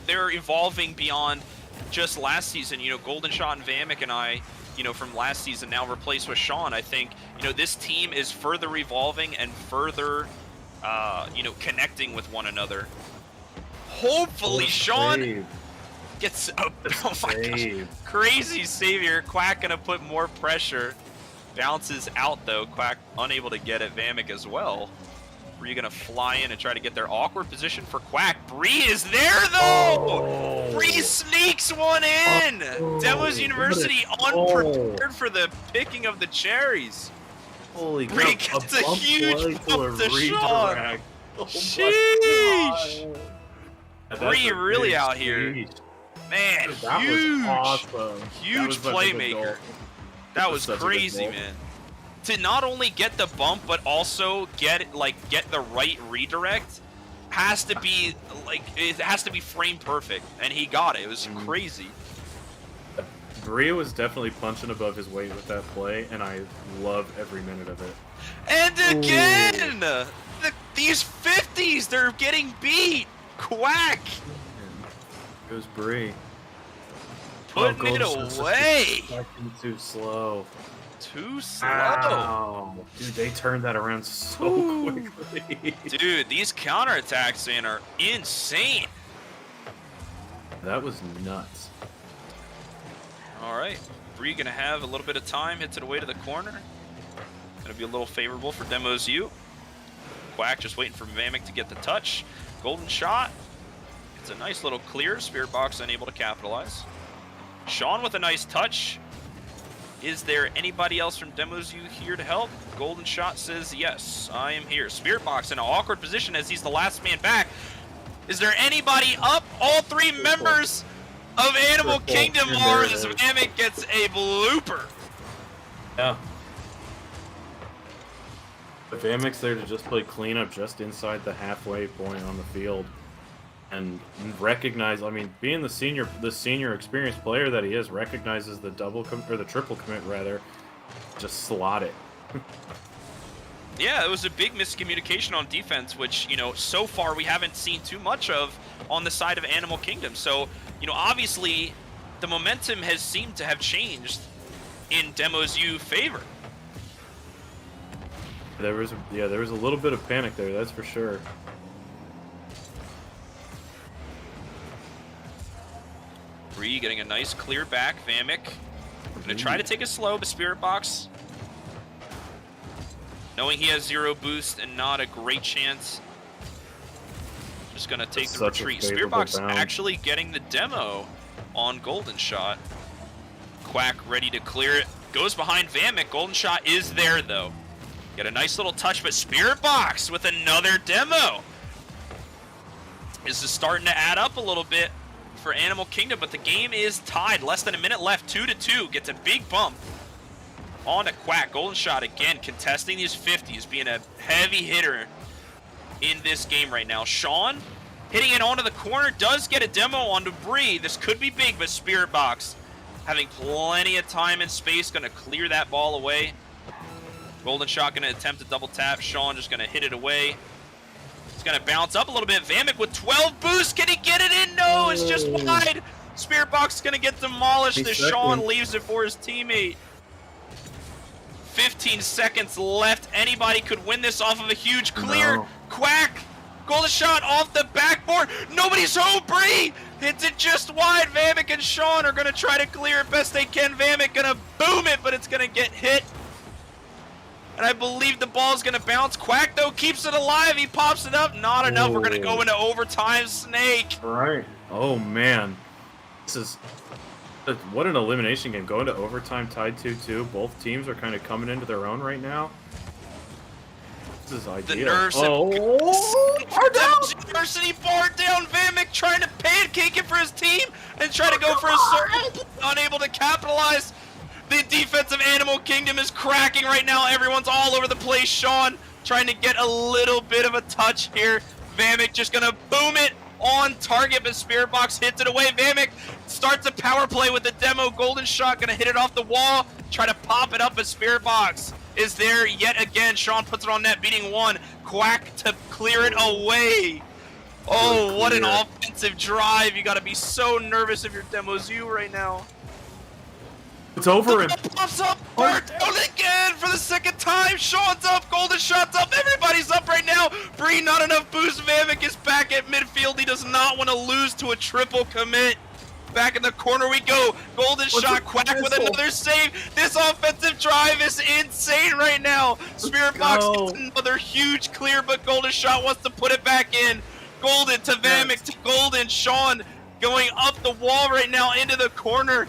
they're evolving beyond just last season. Golden Shot and Vamic and I, from last season now replaced with Sean. I think, this team is further evolving and further, connecting with one another. Hopefully, Sean gets oh my gosh, crazy save here. Quack gonna put more pressure. Bounces out though. Quack unable to get it. Vamic as well. Bree gonna fly in and try to get their awkward position for Quack. Bree is there though. Bree sneaks one in. Demos University unprepared for the picking of the cherries. Holy Bree gets a huge bump to Sean. Sheesh. Bree really out here. Man, That huge, was awesome. huge That was such a good playmaker. goal. That was such a good crazy, goal. man. To not only get the bump, but also get the right redirect has to be it has to be frame perfect, and he got it. It was crazy. Bria was definitely punching above his weight with that play, and I love every minute of it. And again, these 50s, they're getting beat. Quack. It was Brie. Putting it away. Too slow. Too slow. Ow. Dude, they turned that around so quickly. Dude, these counterattacks, man, are insane. That was nuts. All right, Bree gonna have a little bit of time, hits it away to the corner. Gonna be a little favorable for Demos U. Quack just waiting for Vamek to get the touch. Golden shot. It's a nice little clear. Spirit Box unable to capitalize. Sean with a nice touch. Is there anybody else from Demos U here to help? Golden shot says yes, I am here. Spirit Box in an awkward position as he's the last man back. Is there anybody up? All three members of Animal Kingdom are as Vamek gets a blooper. Yeah. But Vamek's there to just play cleanup just inside the halfway point on the field. And recognize, I mean, being the senior experienced player that he is, recognizes the the triple commit rather, just slot it. Yeah, it was a big miscommunication on defense, which, you know, so far we haven't seen too much of on the side of Animal Kingdom. So, you know, obviously the momentum has seemed to have changed in Demos U favor. There was a little bit of panic there, that's for sure. Bree getting a nice clear back. Vamek gonna try to take it slow, but Spirit Box, knowing he has 0 boost and not a great chance, just gonna take the retreat. Spirit Box actually getting the demo on Golden Shot. Quack ready to clear it. Goes behind Vamek. Golden Shot is there though. Get a nice little touch, but Spirit Box with another demo. This is starting to add up a little bit for Animal Kingdom, but the game is tied. Less than a minute left. 2-2. Gets a big bump on to Quack. Golden Shot again contesting these 50s, being a heavy hitter in this game right now. Sean hitting it onto the corner, does get a demo onto Bree. This could be big, but Spirit Box having plenty of time and space, gonna clear that ball away. Golden Shot gonna attempt a double tap. Sean just gonna hit it away. It's gonna bounce up a little bit. Vamek with 12 boost. Can he get it in? No, it's just wide. Spirit Box is gonna get demolished as Sean leaves it for his teammate. 15 seconds left. Anybody could win this off of a huge clear. No. Quack. Golden Shot off the backboard. Nobody's home. Bree hits it just wide. Vamek and Sean are gonna try to clear it best they can. Vamek gonna boom it, but it's gonna get hit. And I believe the ball's gonna bounce. Quack though keeps it alive. He pops it up. Not enough. We're gonna go into overtime. Snake. Right. Oh man, this is what an elimination game. Going to overtime, tied 2-2. Both teams are kind of coming into their own right now. This is ideal. The nerves. University bar down. Vamek trying to pancake it for his team and try to go for a circle. Unable to capitalize. The defense of Animal Kingdom is cracking right now. Everyone's all over the place. Sean trying to get a little bit of a touch here. Vamek just gonna boom it on target, but Spirit Box hits it away. Vamek starts a power play with the demo. Golden Shot gonna hit it off the wall. Try to pop it up, but Spirit Box is there yet again. Sean puts it on net, beating one. Quack to clear it away. Oh, what an offensive drive. You gotta be so nervous if you're Demos U right now. It's over. And pops up. Down again for the second time. Sean's up. Golden Shot's up. Everybody's up right now. Bree, not enough boost. Vamek is back at midfield. He does not want to lose to a triple commit. Back in the corner we go. Golden Shot. Quack with another save. This offensive drive is insane right now. Spirit Box gets another huge clear, but Golden Shot wants to put it back in. Golden to Vamek to Golden. Sean going up the wall right now into the corner.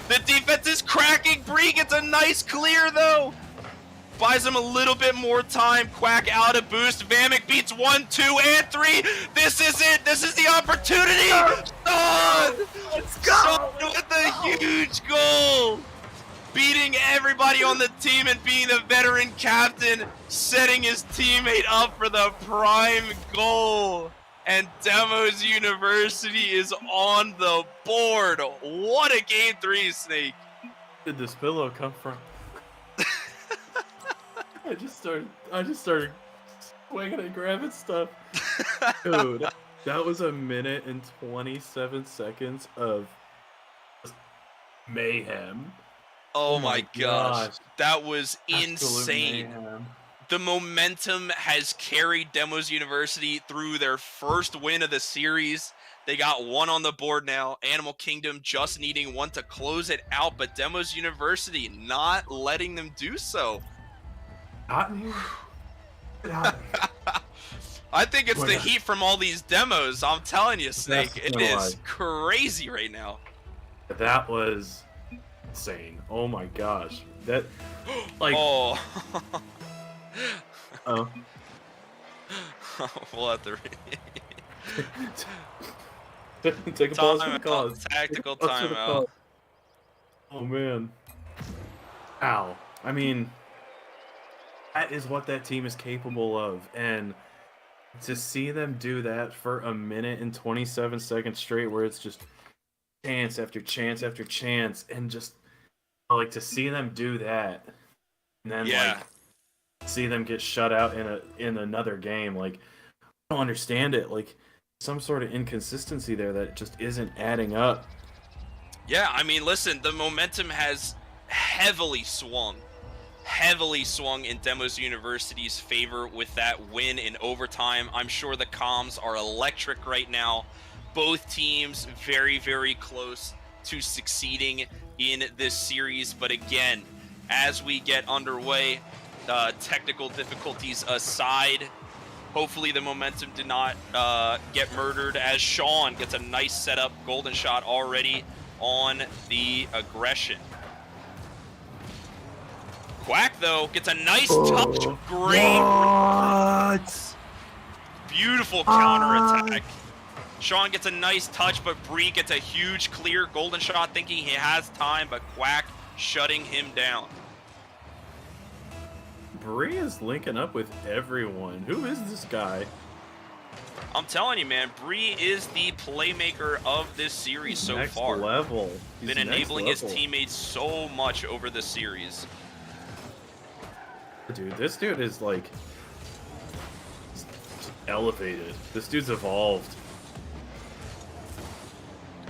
The defense is cracking. Bree gets a nice clear, though. Buys him a little bit more time. Quack out of boost. Vamek beats 1, 2, and 3. This is it. This is the opportunity. Oh, Huge goal! Beating everybody on the team and being the veteran captain, setting his teammate up for the prime goal. And Demos University is on the board. What a game 3, Snake. Where did this pillow come from? I just started swinging and grabbing stuff. Dude, that was 1 minute and 27 seconds of mayhem. Oh my gosh. That was Absolute insane. mayhem. The momentum has carried Demos University through their first win of the series. They got 1 on the board now. Animal Kingdom just needing 1 to close it out, but Demos University not letting them do so. Out in here. Get out of here. I think it's the heat from all these demos. I'm telling you, Snake. That's It no is lie. crazy right now. That was insane. Oh my gosh. That, like, Oh. oh. We'll have to Take a pause for the timeout. cause. Tactical Pause for the timeout. cause. Oh man. Ow. I mean, that is what that team is capable of, and to see them do that for 1 minute and 27 seconds straight, where it's just chance after chance after chance, and just like to see them do that, and then like see them get shut out in another game. Like, I don't understand it. Like, some sort of inconsistency there that just isn't adding up. Yeah, I mean, listen, the momentum has heavily swung in Demos University's favor with that win in overtime. I'm sure the comms are electric right now. Both teams very, very close to succeeding in this series. But again, as we get underway, technical difficulties aside, hopefully the momentum did not get murdered, as Sean gets a nice setup golden shot already on the aggression. Quack, though, gets a nice touch. Great. What? Beautiful counterattack. Sean gets a nice touch, but Bree gets a huge clear golden shot, thinking he has time, but Quack shutting him down. Bree is linking up with everyone. Who is this guy? I'm telling you, man, Bree is the playmaker of this series so Next far. level. He's Been next enabling his level. teammates so much over the series. Dude, this dude is like elevated. This dude's evolved.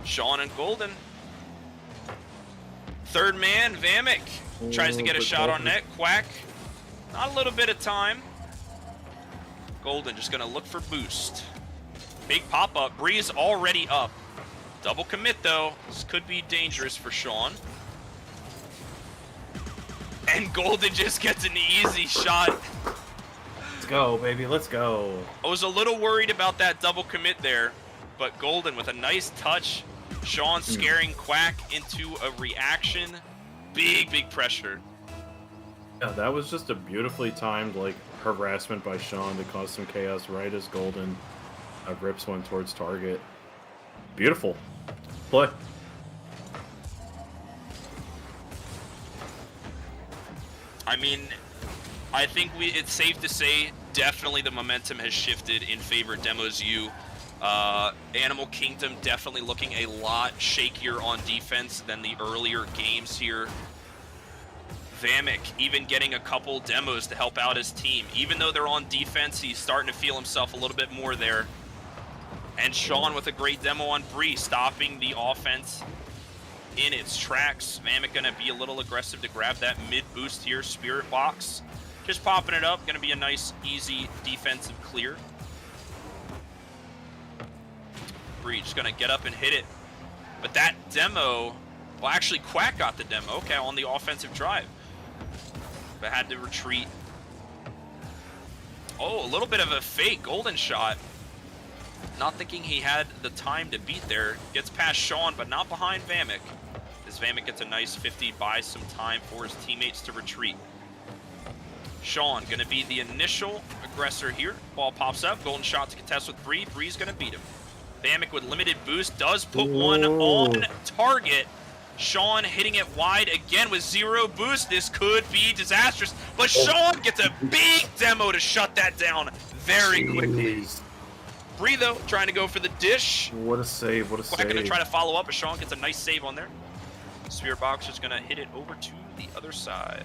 Sean and Golden. Third man, Vamek tries to get a shot on net. Quack, not a little bit of time. Golden just gonna look for boost. Big pop-up. Breeze already up. Double commit though. This could be dangerous for Sean. And Golden just gets an easy shot. Let's go, baby. Let's go. I was a little worried about that double commit there, but Golden with a nice touch. Sean scaring Quack into a reaction. Big, big pressure. Yeah, that was just a beautifully timed like harassment by Sean to cause some chaos right as Golden rips one towards target. Beautiful play. I mean, I think it's safe to say definitely the momentum has shifted in favor of Demos U. Animal Kingdom definitely looking a lot shakier on defense than the earlier games here. Vamek even getting a couple demos to help out his team. Even though they're on defense, he's starting to feel himself a little bit more there. And Sean with a great demo on Bree, stopping the offense in its tracks. Vamek gonna be a little aggressive to grab that mid boost here. Spirit Box just popping it up. Gonna be a nice, easy defensive clear. Bree just gonna get up and hit it. But that demo, well, actually Quack got the demo, okay, on the offensive drive. But had to retreat. Oh, a little bit of a fake golden shot. Not thinking he had the time to beat there. Gets past Sean, but not behind Vamek. As Vamek gets a nice 50, buys some time for his teammates to retreat. Sean gonna be the initial aggressor here. Ball pops up, golden shot to contest with Bree. Bree's gonna beat him. Vamek with limited boost does put one on target. Sean hitting it wide again with 0 boost. This could be disastrous, but Sean gets a big demo to shut that down very quickly. Bree, though, trying to go for the dish. What a save, what a Quack gonna save. try to follow up, but Sean gets a nice save on there. Spirit Box is gonna hit it over to the other side.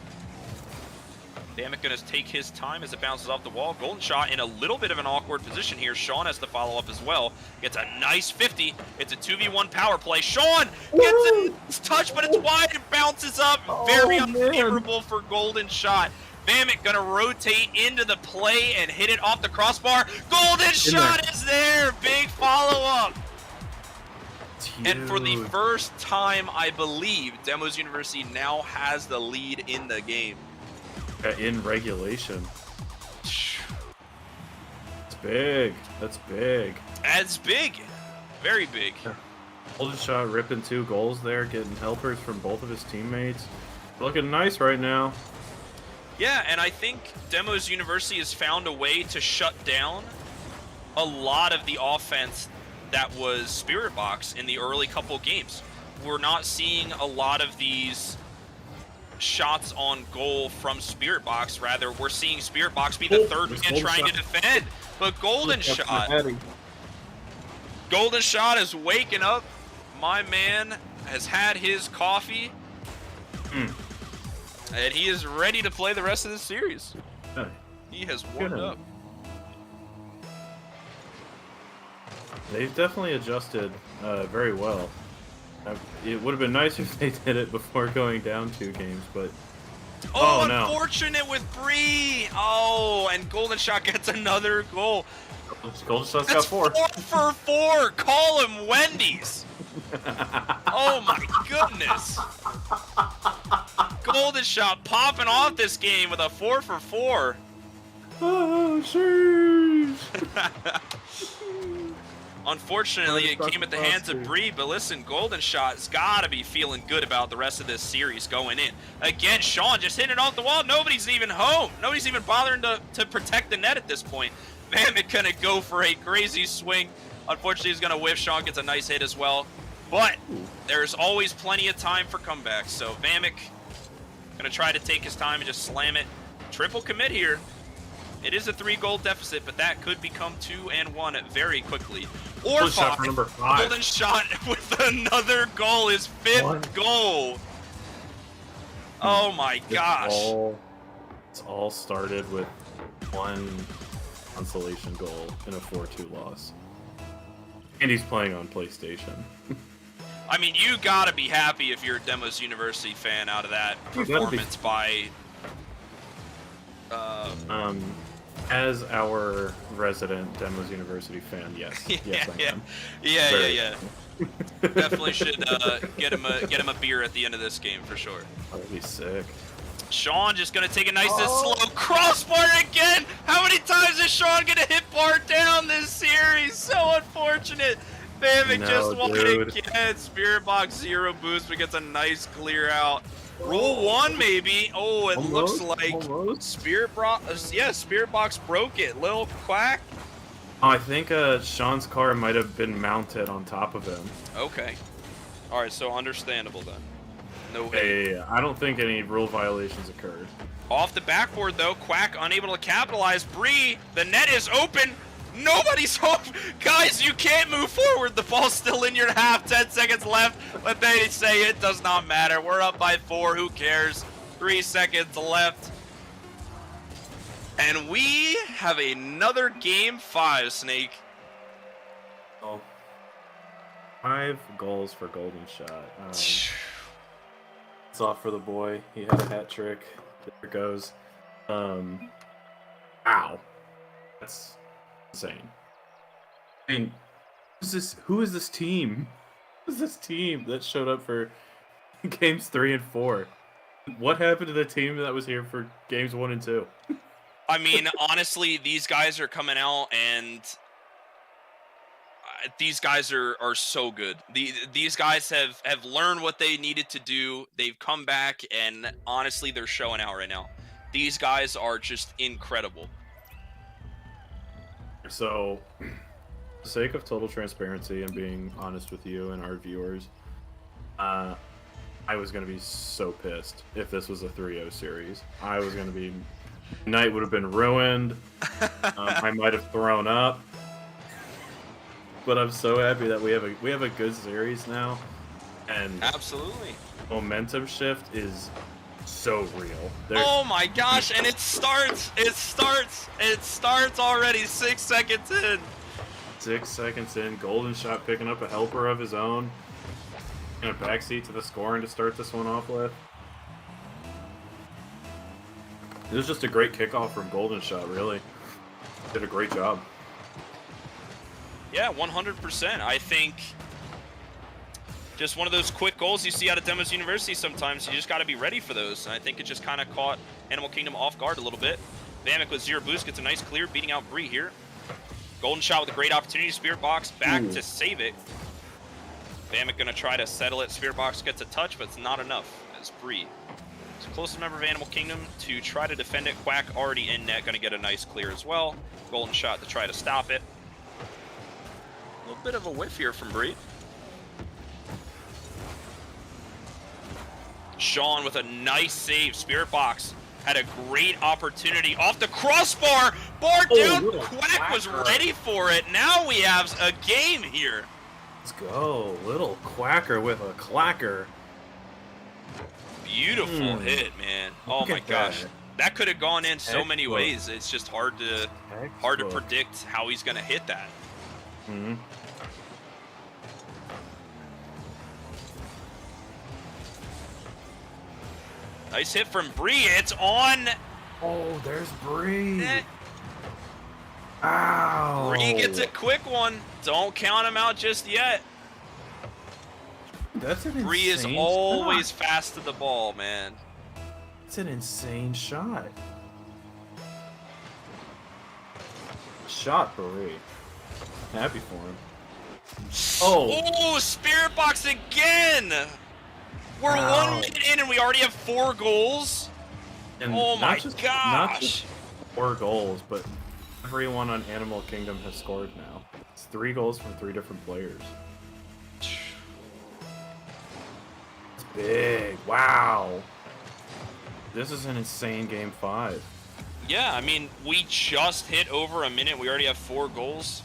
Dammit gonna take his time as it bounces off the wall. Golden Shot in a little bit of an awkward position here. Sean has to follow up as well. Gets a nice 50. It's a 2v1 power play. Sean gets a touch, but it's wide and bounces up. Very unfavorable for Golden Shot. Dammit gonna rotate into the play and hit it off the crossbar. Golden Shot is there. Big follow-up. And for the first time, I believe, Demos University now has the lead in the game. In regulation. It's big. That's big. That's big. Very big. Golden Shot ripping 2 goals there, getting helpers from both of his teammates. Looking nice right now. Yeah, and I think Demos University has found a way to shut down a lot of the offense that was Spirit Box in the early couple games. We're not seeing a lot of these shots on goal from Spirit Box. Rather, we're seeing Spirit Box be the third man trying to defend. But Golden Shot is waking up. My man has had his coffee. And he is ready to play the rest of the series. He has warmed up. They've definitely adjusted very well. It would have been nice if they did it before going down 2 games, but... Oh, unfortunate with Bree! Oh, and Golden Shot gets another goal. Golden Shot's got 4. 4 for 4! Call him Wendy's! Oh my goodness! Golden Shot popping off this game with a 4 for 4. Oh, sheesh! Unfortunately, it came at the hands of Bree, but listen, Golden Shot's got to be feeling good about the rest of this series going in. Again, Sean just hitting it off the wall. Nobody's even home. Nobody's even bothering to protect the net at this point. Vamek going to go for a crazy swing. Unfortunately, he's going to whiff. Sean gets a nice hit as well. But there's always plenty of time for comebacks. So Vamek going to try to take his time and just slam it. Triple commit here. It is a 3-goal deficit, but that could become 2 and 1 very quickly. Or Golden Shot for number 5. Golden Shot with another goal, his 5th goal. Oh my gosh. It's all started with 1 consolation goal in a 4-2 loss. And he's playing on PlayStation. I mean, you gotta be happy if you're a Demos University fan out of that performance by... As our resident Demos University fan, yes. Yes, I am. Yeah. Definitely should get him a beer at the end of this game for sure. That'd be sick. Sean just gonna take a nice slow crossbar again. How many times is Sean gonna hit bar down this series? So unfortunate. Vamek just won it again. Spirit Box 0 boost, but gets a nice clear out. Roll 1 maybe. Oh, it looks like Spirit Box broke it. Little Quack. Oh, I think Sean's car might have been mounted on top of him. Okay. All right, so understandable then. No hit. Yeah. I don't think any rule violations occurred. Off the backboard though, Quack unable to capitalize. Bree, the net is open. Nobody's home. Guys, you can't move forward. The ball's still in your half. 10 seconds left. But they say it does not matter. We're up by 4. Who cares? 3 seconds left. And we have another game 5, Snake. Oh. 5 goals for Golden Shot. It's off for the boy. He had a hat trick. There it goes. Ow. That's insane. I mean, who is this team? Who is this team that showed up for games 3 and 4? What happened to the team that was here for games 1 and 2? I mean, honestly, these guys are coming out and these guys are so good. These guys have learned what they needed to do. They've come back and honestly, they're showing out right now. These guys are just incredible. So, for the sake of total transparency and being honest with you and our viewers, I was going to be so pissed if this was a 3-0 series. I was going to be... Night would have been ruined. I might have thrown up. But I'm so happy that we have a good series now. And Absolutely. momentum shift is so real. Oh my gosh, and it starts already 6 seconds in. 6 seconds in, Golden Shot picking up a helper of his own. In a backseat to the scoring to start this one off with. It was just a great kickoff from Golden Shot, really. Did a great job. Yeah, 100%. I think just one of those quick goals you see out of Demos University sometimes. You just got to be ready for those. And I think it just kind of caught Animal Kingdom off guard a little bit. Vamek with 0 boost gets a nice clear, beating out Bree here. Golden Shot with a great opportunity. Spirit Box back to save it. Vamek going to try to settle it. Spirit Box gets a touch, but it's not enough as Bree. It's the closest member of Animal Kingdom to try to defend it. Quack already in net, going to get a nice clear as well. Golden Shot to try to stop it. A little bit of a whiff here from Bree. Sean with a nice save. Spirit Box had a great opportunity off the crossbar. Bar down. Quack was ready for it. Now we have a game here. Let's go. Little Quacker with a clacker. Beautiful hit, man. Oh my gosh. That could have gone in so many ways. It's just hard to predict how he's going to hit that. Nice hit from Bree. It's on. Oh, there's Bree. Ow. Bree gets a quick one. Don't count him out just yet. That's an Bree is always fast to the ball, man. It's an insane shot. Shot Bree. Happy for him. Oh, Spirit Box again. We're 1 minute in and we already have 4 goals. And oh my not gosh. just 4 goals, but everyone on Animal Kingdom has scored now. It's 3 goals from 3 different players. It's big. Wow. This is an insane game 5. Yeah, I mean, we just hit over a minute. We already have 4 goals.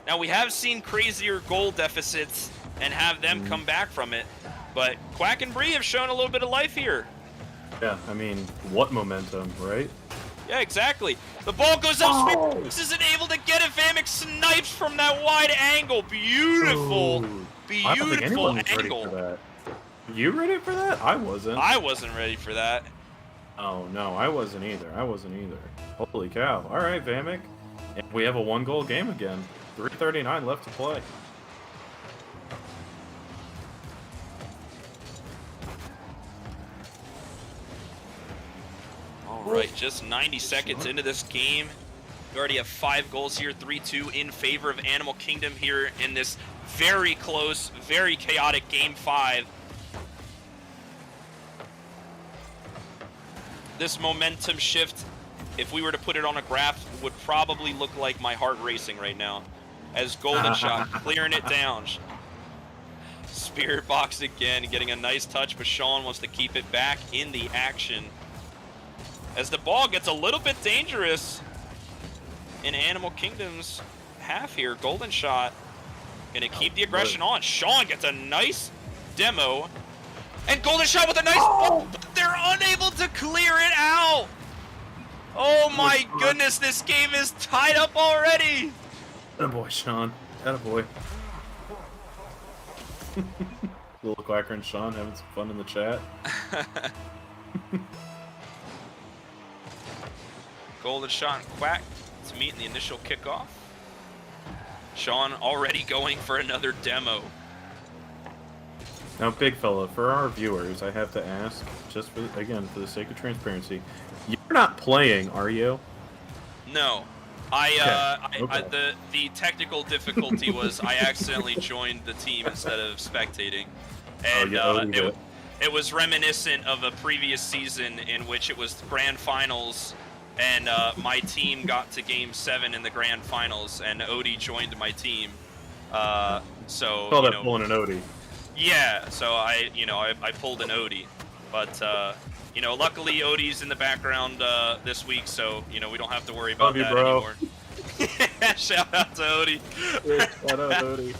Now, we have seen crazier goal deficits and have them come back from it. But Quack and Bree have shown a little bit of life here. Yeah, I mean, what momentum, right? Yeah, exactly. The ball goes up. This isn't able to get it. Vamek snipes from that wide angle. Beautiful, beautiful I don't think anyone was angle. ready for that. You ready for that? I wasn't. I wasn't ready for that. Oh, no, I wasn't either. Holy cow. All right, Vamek. And we have a 1-goal game again. 3:39 left to play. Right, just 90 seconds into this game. We already have 5 goals here, 3-2 in favor of Animal Kingdom here in this very close, very chaotic Game 5. This momentum shift, if we were to put it on a graph, would probably look like my heart racing right now. As Golden Shot clearing it down. Spirit Box again, getting a nice touch, but Sean wants to keep it back in the action. As the ball gets a little bit dangerous in Animal Kingdom's half here. Golden Shot gonna keep the aggression on. Sean gets a nice demo. And Golden Shot with a nice ball, but they're unable to clear it out. Oh my goodness, this game is tied up already. Attaboy, Sean. Attaboy. Little Quacker and Sean having some fun in the chat. Golden Shot and Quack to meet in the initial kickoff. Sean already going for another demo. Now, big fella, for our viewers, I have to ask, just for again, for the sake of transparency, you're not playing, are you? No. The technical difficulty was I accidentally joined the team instead of spectating. And it was reminiscent of a previous season in which it was grand finals. And my team got to Game 7 in the Grand Finals, and Odie joined my team. So call that pulling an Odie. Yeah, so I pulled an Odie, but luckily Odie's in the background this week, so we don't have to worry about Love you, that bro. anymore. Shout out to Odie. Yeah, shout out Odie.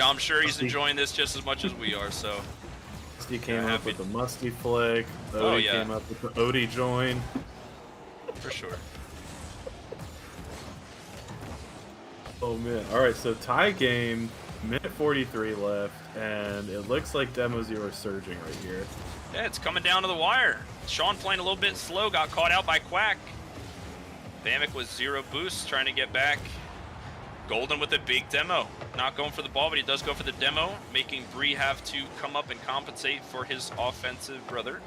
I'm sure he's enjoying this just as much as we are. So Moisty came up with the Musty flick. Oh, Odie yeah. came up with the Odie join. for sure. Oh man! All right, so tie game, minute 43 left, and it looks like Demos you are surging right here. Yeah, it's coming down to the wire. Sean playing a little bit slow, got caught out by Quack. Vamek with 0 boost, trying to get back. Golden with a big demo. Not going for the ball, but he does go for the demo, making Bree have to come up and compensate for his offensive brother.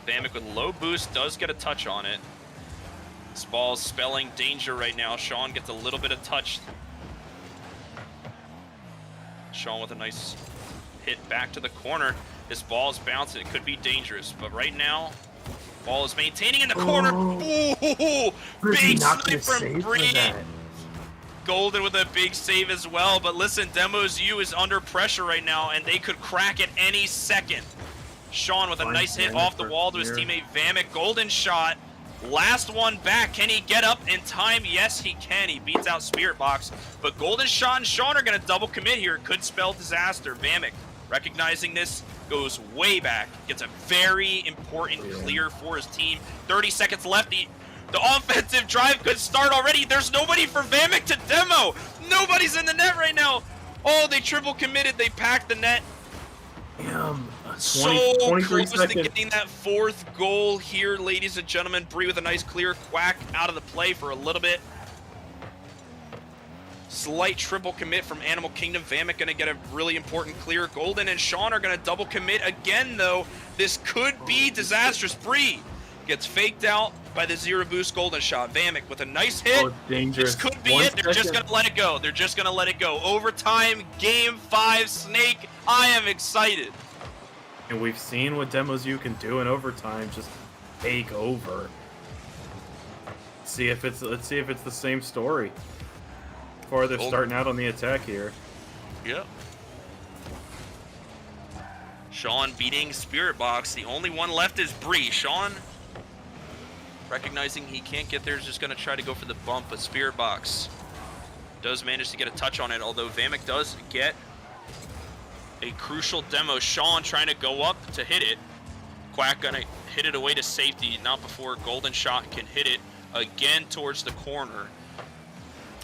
Vamek with low boost does get a touch on it. This ball's spelling danger right now. Sean gets a little bit of touch. Sean with a nice hit back to the corner. This ball is bouncing. It could be dangerous, but right now, ball is maintaining in the corner. Ooh, big snipe from Bree. Golden with a big save as well, but listen, Demos U is under pressure right now, and they could crack it any second. Sean with a nice hit off the wall to his teammate Vamek. Golden shot. Last one back. Can he get up in time? Yes, he can. He beats out Spirit Box, but Golden shot and Sean are going to double commit here. Could spell disaster. Vamek, recognizing this, goes way back. Gets a very important clear for his team. 30 seconds left. The offensive drive could start already. There's nobody for Vamek to demo. Nobody's in the net right now. Oh, they triple committed. They packed the net. Damn. So close to getting that 4th goal here, ladies and gentlemen. Bree with a nice clear. Quack out of the play for a little bit. Slight triple commit from Animal Kingdom. Vamek going to get a really important clear. Golden and Sean are going to double commit again, though. This could be disastrous. Bree gets faked out by the 0 boost Golden shot. Vamek with a nice hit. Oh, dangerous. This could be it. They're just going to let it go. They're just going to let it go. Overtime, game 5, Snake. I am excited. And we've seen what Demos U can do in overtime. Just take over. Let's see if it's the same story. Before they're starting out on the attack here. Yep. Sean beating Spirit Box. The only one left is Bree. Sean, recognizing he can't get there, is just going to try to go for the bump, but Spirit Box does manage to get a touch on it, although Vamek does get a crucial demo. Sean trying to go up to hit it. Quack going to hit it away to safety, not before Golden shot can hit it again towards the corner.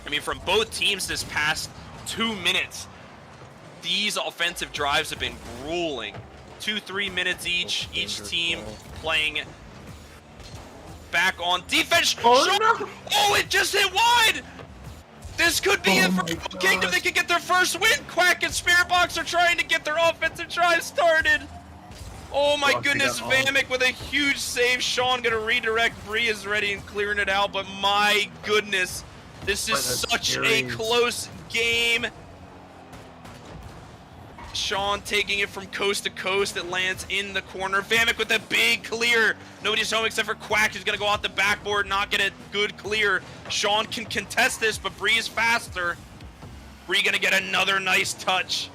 I mean, from both teams this past 2 minutes, these offensive drives have been grueling. 2-3 minutes each. Each team playing back on defense. Oh, it just hit wide. This could be it for Kingdom. They could get their first win. Quack and Spirit Box are trying to get their offensive drive started. Oh my goodness, Vamek with a huge save. Sean gonna redirect. Bree is ready and clearing it out, but my goodness, this is such a close game. Sean taking it from coast to coast. It lands in the corner. Vamek with a big clear. Nobody's home except for Quack, who's going to go out the backboard, not get a good clear. Sean can contest this, but Bree is faster. Bree going to get another nice touch.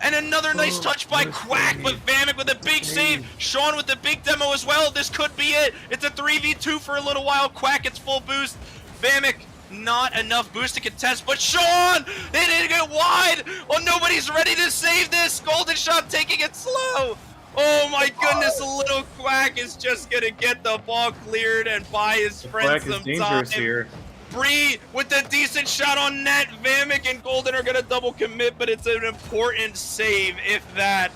And another nice touch by Quack, but Vamek with a big save. Sean with the big demo as well. This could be it. It's a 3v2 for a little while. Quack gets full boost. Vamek, not enough boost to contest, but Sean, they didn't get wide. Oh, nobody's ready to save this. Golden shot taking it slow. Oh my goodness, a little Quack is just gonna get the ball cleared and buy his friends some time. Here. Bree with a decent shot on net. Vamek and Golden are gonna double commit, but it's an important save, if that.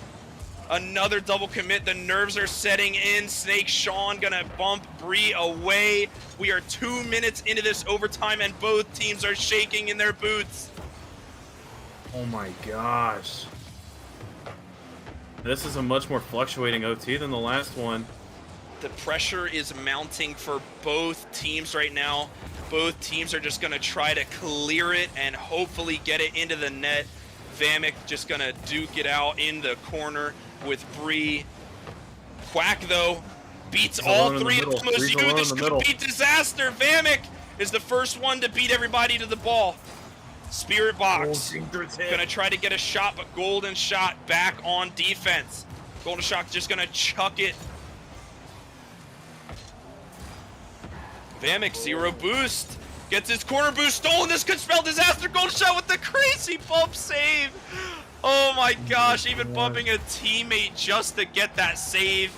Another double commit. The nerves are setting in. Snake Sean gonna bump Bree away. We are 2 minutes into this overtime, and both teams are shaking in their boots. Oh my gosh. This is a much more fluctuating OT than the last one. The pressure is mounting for both teams right now. Both teams are just gonna try to clear it and hopefully get it into the net. Vamek just gonna duke it out in the corner with Bree. Quack, though, beats all 3 of them. This could be disaster. Vamek is the first one to beat everybody to the ball. Spirit Box dangerous hit. gonna try to get a shot, but Golden Shot back on defense. Golden Shot just gonna chuck it. Vamic, 0 boost. Gets his corner boost stolen. This could spell disaster. Golden Shot with the crazy bump save. Oh my gosh, even bumping a teammate just to get that save.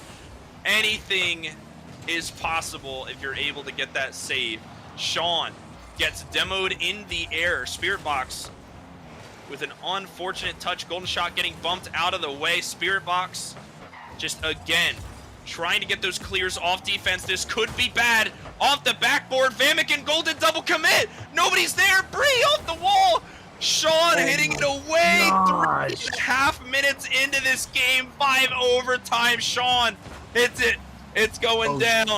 Anything is possible if you're able to get that save. Sean gets demoed in the air. Spirit Box with an unfortunate touch. Golden Shot getting bumped out of the way. Spirit Box just again trying to get those clears off defense. This could be bad. Off the backboard, Vamic and Golden double commit. Nobody's there. Bree off the wall. Sean hitting it away. 3.5 minutes into this game. 5 overtime. Sean hits it. It's going down.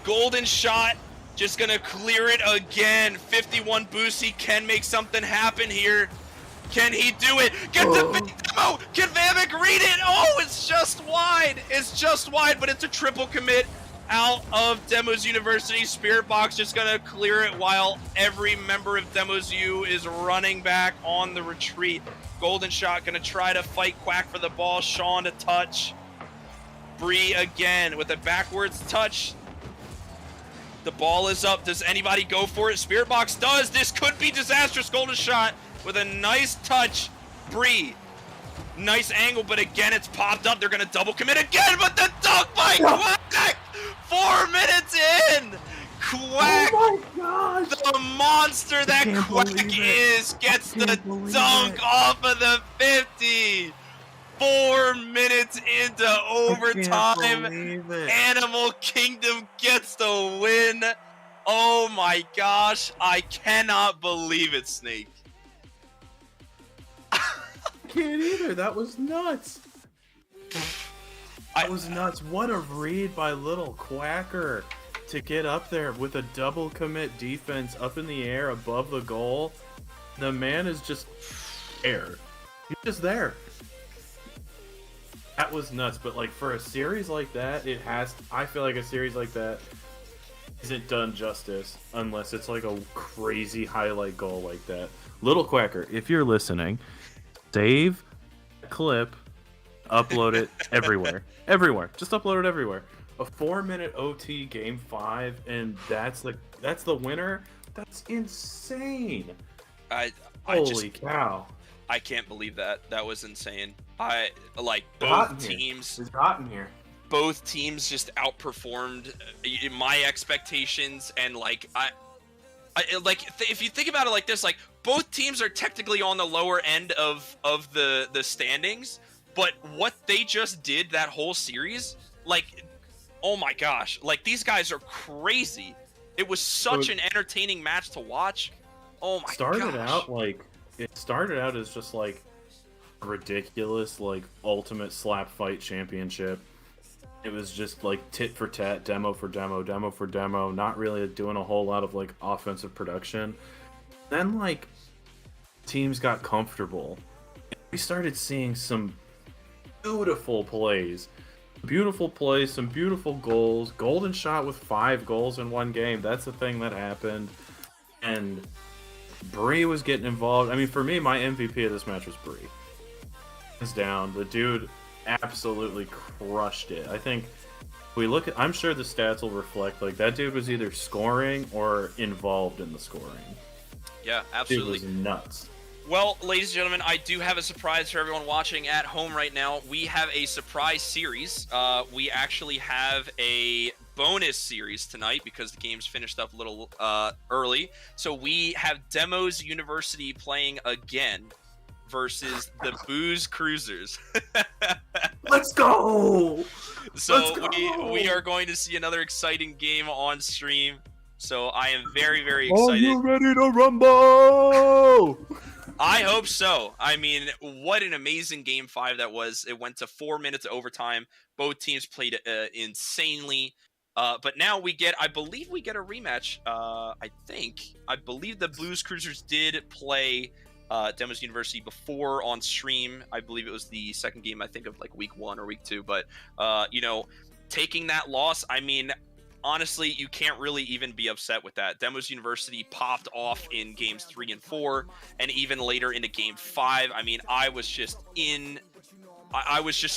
Golden Shot just gonna clear it again. 51 boost. He can make something happen here. Can he do it? Get the big demo. Can Vamic read it? Oh, it's just wide. It's just wide, but it's a triple commit out of Demos University. Spirit Box just gonna clear it while every member of Demos U is running back on the retreat. Golden Shot gonna try to fight Quack for the ball. Sean to touch. Bree again with a backwards touch. The ball is up. Does anybody go for it? Spirit Box does. This could be disastrous. Golden Shot with a nice touch. Bree. Nice angle, but again, it's popped up. They're going to double commit again, but the dunk by Quack! 4 minutes in! Quack! Oh my gosh! The monster that Quack is gets the dunk off of the 50! 4 minutes into overtime, Animal Kingdom gets the win. Oh my gosh, I cannot believe it, Snake. Can't either. That was nuts. That was nuts. What a read by little Quacker to get up there with a double commit defense up in the air above the goal. The man is just there. He's just there. That was nuts. But like for a series like that, I feel like a series like that isn't done justice unless it's like a crazy highlight goal like that. Little Quacker, if you're listening, save a clip, upload it everywhere. Everywhere. Just upload it everywhere. A 4-minute OT game 5, and that's the winner? That's insane. Holy cow. I can't believe that. That was insane. Both teams. It's hot in here. Both teams just outperformed my expectations, and if you think about it like this, like both teams are technically on the lower end of the standings, but what they just did that whole series, like, oh my gosh, like these guys are crazy. It was such an entertaining match to watch. Oh my gosh. It started out as just like ridiculous, like ultimate slap fight championship. It was just like tit for tat, demo for demo, demo for demo, not really doing a whole lot of like offensive production. Then like teams got comfortable. We started seeing some beautiful plays, some beautiful goals. Golden Shot with 5 goals in one game. That's the thing that happened. And Bree was getting involved. I mean, for me, my MVP of this match was Bree. Hands down. The dude absolutely crushed it. I think I'm sure the stats will reflect, like, that dude was either scoring or involved in the scoring. Yeah, absolutely. It was nuts. Well, ladies and gentlemen, I do have a surprise for everyone watching at home right now. We have a surprise series. We actually have a bonus series tonight because the game's finished up a little early. So we have Demos University playing again versus the Booze Cruisers. Let's go! So we are going to see another exciting game on stream. So I am very, very excited. Are you ready to rumble? I hope so. I mean, what an amazing game 5 that was. It went to 4 minutes of overtime. Both teams played insanely. But now I believe we get a rematch. I believe the Blues Cruisers did play Demos University before on stream. I believe it was the second game, I think, of like week 1 or week 2. But, taking that loss, I mean, honestly, you can't really even be upset with that. Demos University popped off in games 3 and 4, and even later into game 5. I mean, I was just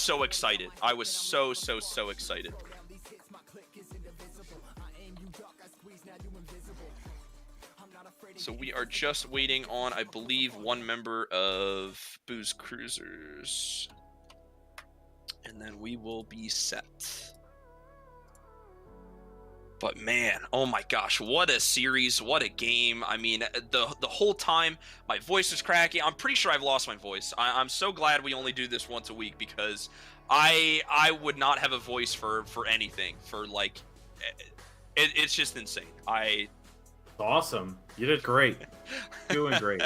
so excited. I was so excited. So we are just waiting on, I believe, one member of Booze Cruisers, and then we will be set. But man, oh my gosh, what a series, what a game. I mean, the whole time my voice was cracking. I'm pretty sure I've lost my voice. I'm so glad we only do this once a week, because I would not have a voice for anything, for like, it's just insane. Awesome. You did great. Doing great.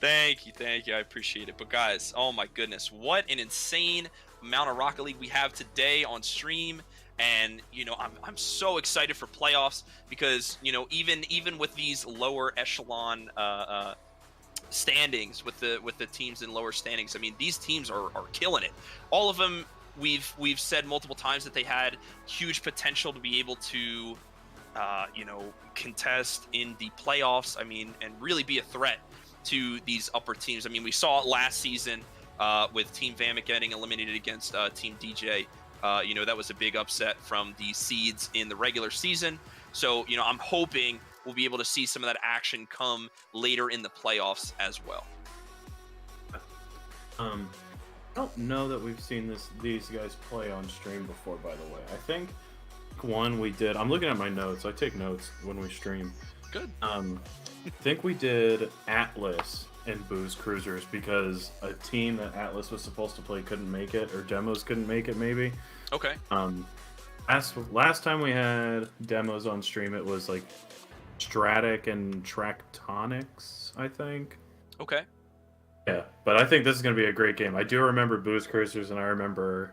Thank you, I appreciate it. But guys, oh my goodness, what an insane amount of Rocket League we have today on stream. And you know, I'm so excited for playoffs, because you know, even with these lower echelon standings, with the teams in lower standings, I mean, these teams are killing it. All of them, we've said multiple times that they had huge potential to be able to you know, contest in the playoffs. I mean, and really be a threat to these upper teams. I mean, we saw it last season with Team Vamic getting eliminated against Team DJ. You know, that was a big upset from the seeds in the regular season. So, you know, I'm hoping we'll be able to see some of that action come later in the playoffs as well. I don't know that we've seen these guys play on stream before, by the way. I think one we did. I'm looking at my notes. I take notes when we stream. Good. I think we did Atlas and Booze Cruisers, because a team that Atlas was supposed to play couldn't make it, or Demos couldn't make it, maybe. Okay. Last time we had Demos on stream, it was like Stratic and Tractonics, I think. Okay. Yeah, but I think this is going to be a great game. I do remember Booze Cruisers, and I remember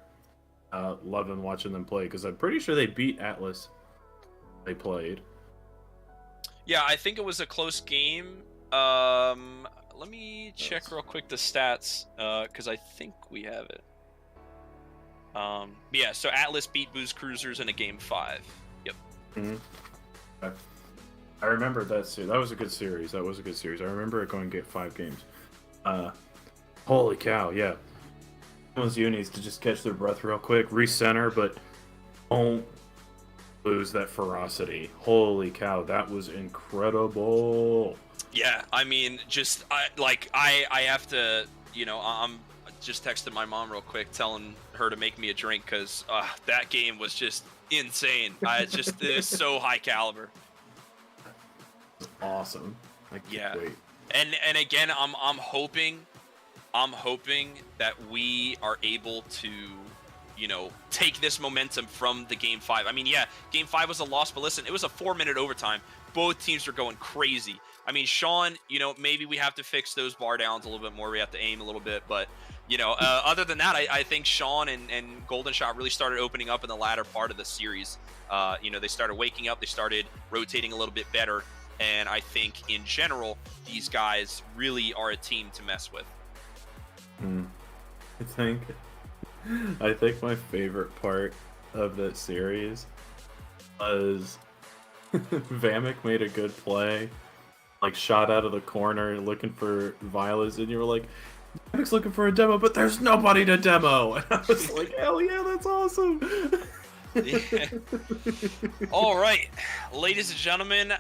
loving watching them play, because I'm pretty sure they beat Atlas. They played. Yeah, I think it was a close game. Let me check real quick the stats, because I think we have it. Yeah, so Atlas beat Booze Cruisers in a game 5. Yep. Mm-hmm. Okay. I remember that series. That was a good series. I remember it going to get 5 games. Holy cow, yeah. Those unis to just catch their breath real quick, recenter, but don't lose that ferocity. Holy cow, that was incredible. Yeah, I mean, just I have to, you know, I'm just texting my mom real quick, telling her to make me a drink, because that game was just insane. It was so high caliber. Awesome. I can't wait. And again, I'm hoping that we are able to, you know, take this momentum from the game 5. I mean, yeah, game 5 was a loss, but listen, it was a 4-minute overtime. Both teams were going crazy. I mean, Sean, you know, maybe we have to fix those bar downs a little bit more. We have to aim a little bit, but you know, other than that, I think Sean and Golden Shot really started opening up in the latter part of the series. You know, they started waking up, they started rotating a little bit better, and I think in general, these guys really are a team to mess with. I think my favorite part of that series was Vamic made a good play, like shot out of the corner looking for Violets, and you were like, Vamic's looking for a demo, but there's nobody to demo. And I was like, hell yeah, that's awesome. Yeah. All right, ladies and gentlemen,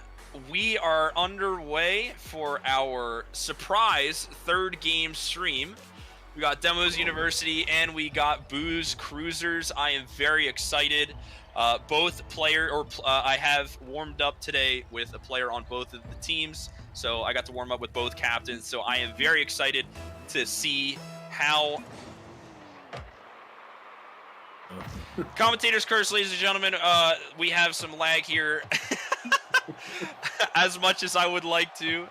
we are underway for our surprise 3rd game stream. We got Demos University and we got Booze Cruisers. I am very excited. I have warmed up today with a player on both of the teams, so I got to warm up with both captains. So I am very excited to see how commentators curse, ladies and gentlemen. We have some lag here, as much as I would like to.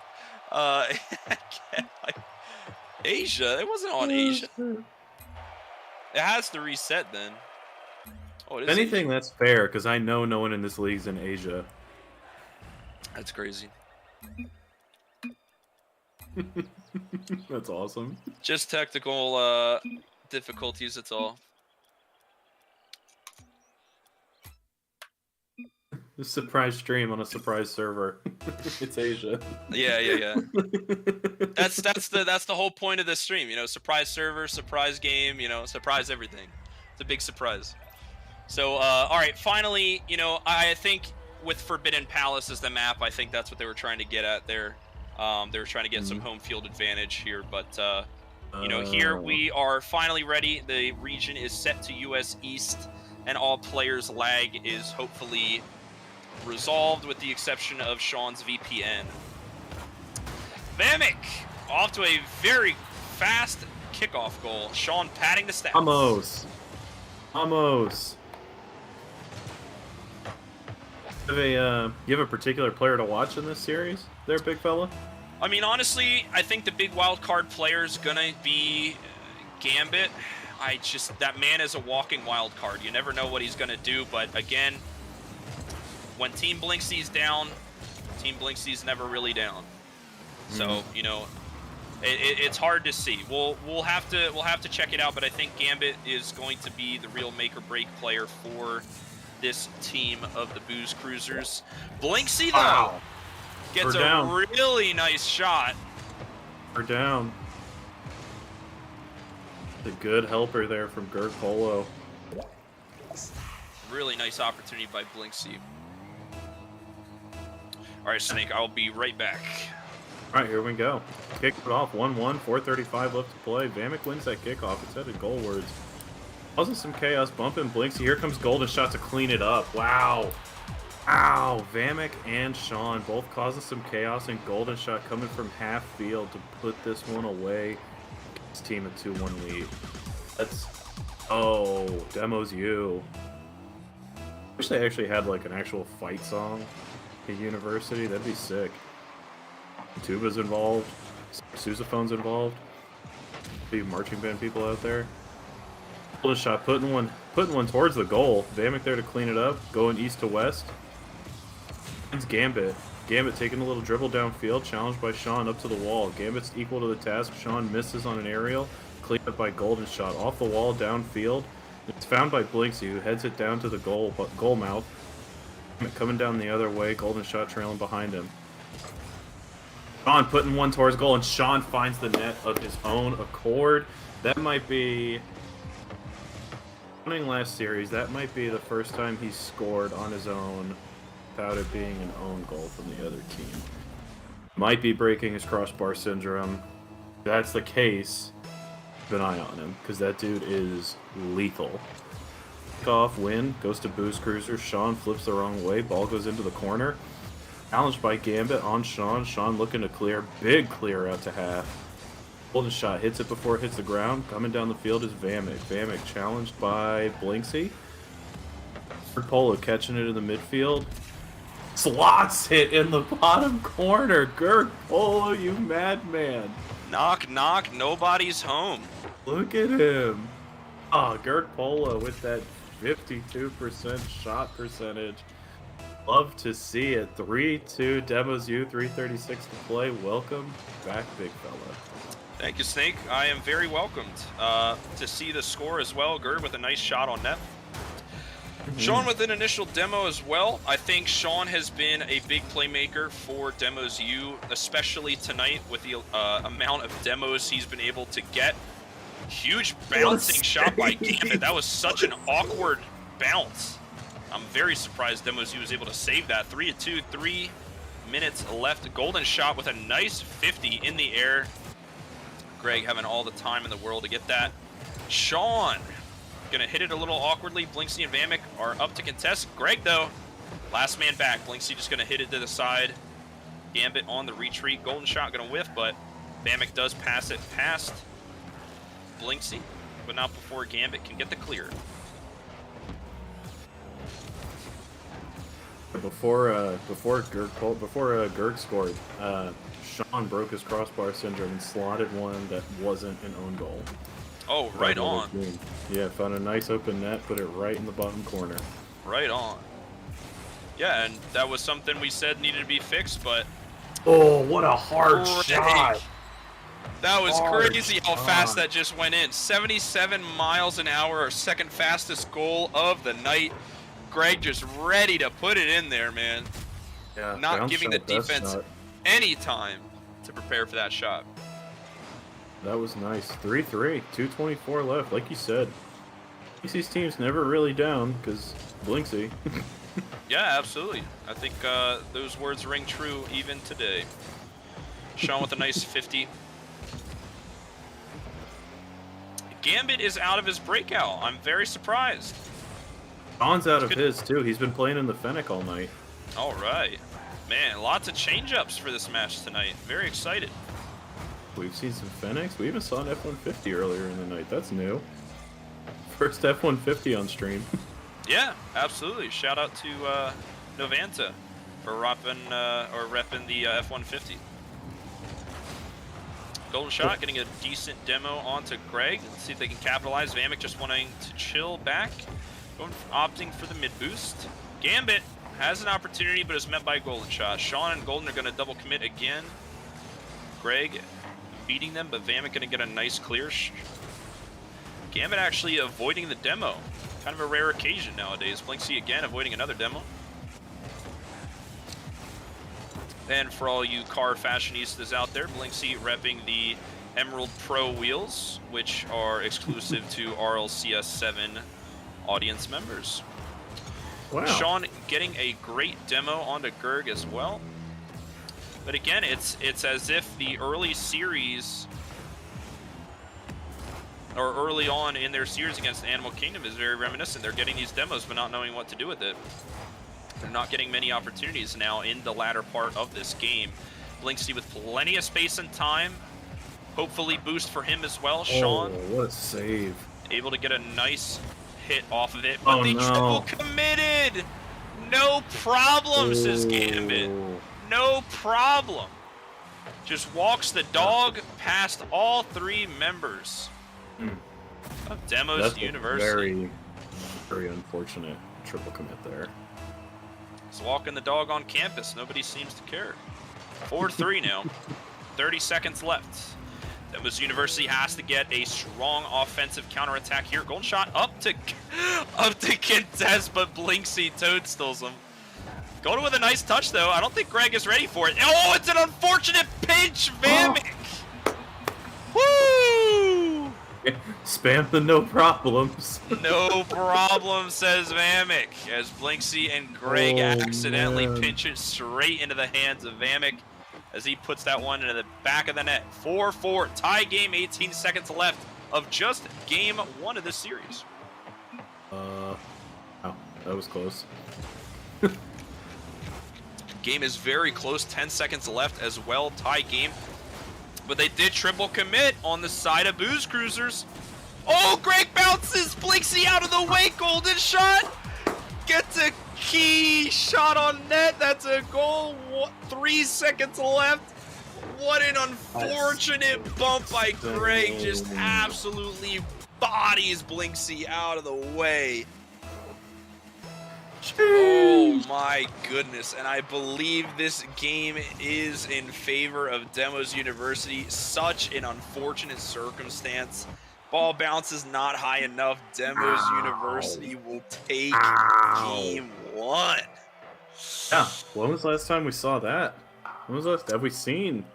Asia, it wasn't on Asia. It has to reset then. Oh, it is anything Asia. That's fair, because I know no one in this league's in Asia. That's crazy. That's awesome. Just technical difficulties, that's all. Surprise stream on a surprise server. It's Asia. Yeah. That's the whole point of this stream, you know, surprise server, surprise game, you know, surprise everything. It's a big surprise. So, all right, finally, you know, I think with Forbidden Palace as the map, I think that's what they were trying to get at there. They were trying to get some home field advantage here, but you know, here we are finally ready. The region is set to US East, and all players' lag is hopefully resolved with the exception of Sean's VPN. Vamic off to a very fast kickoff goal. Sean padding the stats. Almost. You have a particular player to watch in this series there, big fella? I mean, honestly, I think the big wild card player is going to be Gambit. That man is a walking wild card. You never know what he's going to do, but again, when Team Blinksy's down, Team Blinksy's never really down. So, you know, it's hard to see. We'll have to check it out, but I think Gambit is going to be the real make or break player for this team of the Booze Cruisers. Blinksy though gets a really nice shot. We're down. A good helper there from Gerd Polo. Really nice opportunity by Blinksy. All right, Snake, I'll be right back. All right, here we go. Kick it off, 1-1, 4:35 left to play. Vamic wins that kickoff. It's headed goalwards. Causing some chaos, bumping Blinksy. Here comes Golden Shot to clean it up. Wow. Ow. Vamic and Sean both causing some chaos, and Golden Shot coming from half field to put this one away. His team a 2-1 lead. That's... Oh, Demos U. Wish they actually had like an actual fight song at University. That'd be sick. Tuba's involved. Sousaphone's involved. Be marching band people out there. Golden Shot putting one towards the goal. Vamic there to clean it up. Going east to west. It's Gambit. Gambit taking a little dribble downfield. Challenged by Sean up to the wall. Gambit's equal to the task. Sean misses on an aerial. Cleaned up by Golden Shot. Off the wall, downfield. It's found by Blinksy, who heads it down to the goal mouth. Coming down the other way. Golden Shot trailing behind him. Sean putting one towards goal, and Sean finds the net of his own accord. That might be... Winning last series, that might be the first time he's scored on his own without it being an own goal from the other team. Might be breaking his crossbar syndrome. If that's the case, keep an eye on him, because that dude is lethal. Kickoff, win, goes to Booze Cruiser. Sean flips the wrong way, ball goes into the corner. Challenged by Gambit on Sean. Sean looking to clear. Big clear out to half. Golden Shot hits it before it hits the ground. Coming down the field is Vamic. Vamic challenged by Blinksy. Polo catching it in the midfield. Slots it in the bottom corner. Gerd Polo, you madman. Knock, knock, nobody's home. Look at him. Ah, Gerd Polo with that 52% shot percentage. Love to see it. 3-2 Demos U, 3:36 to play. Welcome back, big fella. Thank you, Snake. I am very welcomed to see the score as well. Gerd with a nice shot on net. Sean with an initial demo as well. I think Sean has been a big playmaker for Demos U, especially tonight with the amount of demos he's been able to get. Huge bouncing shot by Gambit. That was such an awkward bounce. I'm very surprised Demos U was able to save that. 3-2, 3 minutes left. Golden Shot with a nice 50 in the air. Greg having all the time in the world to get that. Sean gonna hit it a little awkwardly. Blinksy and Vamic are up to contest. Greg though, last man back. Blinksy just gonna hit it to the side. Gambit on the retreat. Golden Shot gonna whiff, but Vamic does pass it past Blinksy, but not before Gambit can get the clear. Before Gerd scored, Sean broke his crossbar syndrome and slotted one that wasn't an own goal. Oh, right on. Yeah, found a nice open net, put it right in the bottom corner. Right on. Yeah, and that was something we said needed to be fixed, but... Oh, what a hard shot! That was crazy how fast that just went in. 77 miles an hour, our second fastest goal of the night. Greg just ready to put it in there, man. Yeah, Not giving the shot, best defense shot. any time to prepare for that shot. That was nice. 3-3, 2:24 left. Like you said, BC's team's never really down because Blinksy. Yeah, absolutely. I think those words ring true even today. Sean with a nice 50. Gambit is out of his breakout. I'm very surprised. Don's out of his too. He's been playing in the Fennec all night. All right. Man, lots of change-ups for this match tonight. Very excited. We've seen some Fennecs. We even saw an F-150 earlier in the night. That's new. First F-150 on stream. Yeah, absolutely. Shout out to Novanta for repping the F-150. Golden Shot getting a decent demo onto Greg. Let's see if they can capitalize. Vamic just wanting to chill back. Opting for the mid boost. Gambit has an opportunity, but is met by Golden Shot. Sean and Golden are going to double commit again. Greg beating them, but Vamic going to get a nice clear. Gambit actually avoiding the demo. Kind of a rare occasion nowadays. Blinksy again avoiding another demo. And for all you car fashionistas out there, Blinksy repping the Emerald Pro wheels, which are exclusive to RLCS 7 audience members. Wow. Sean getting a great demo onto Gerg as well. But again, it's as if the early series, or early on in their series against Animal Kingdom, is very reminiscent. They're getting these demos but not knowing what to do with it. They're not getting many opportunities now in the latter part of this game. Blinksy with plenty of space and time. Hopefully boost for him as well. Sean, what a save. able to get a nice hit off of it, but they triple committed. No problem, says Gambit. No problem. Just walks the dog past all three members of Demos That's University. Very, very unfortunate triple commit there. He's walking the dog on campus. Nobody seems to care. 4-3 now. 30 seconds left. Demos University has to get a strong offensive counterattack here. Golden Shot up to contest, but Blinksy toadstools him. Golden with a nice touch, though. I don't think Greg is ready for it. Oh, it's an unfortunate pinch, Vamic. Woo! Spam the no problems. No problem, says Vamic, as Blinksy and Greg accidentally pinch it straight into the hands of Vamic as he puts that one into the back of the net. 4-4, tie game, 18 seconds left of just game one of this series. Oh, that was close. Game is very close, 10 seconds left as well, tie game. But they did triple commit on the side of Booze Cruisers. Oh, Greg bounces Blinksy out of the way, Golden Shot. Gets a key shot on net, that's a goal. 3 seconds left. What an unfortunate bump by Greg, just absolutely bodies Blinksy out of the way. Oh my goodness, and I believe this game is in favor of Demos University. Such an unfortunate circumstance. Ball bounces not high enough. Demos University will take game one. Yeah, when was the last time we saw that? When was the last have we seen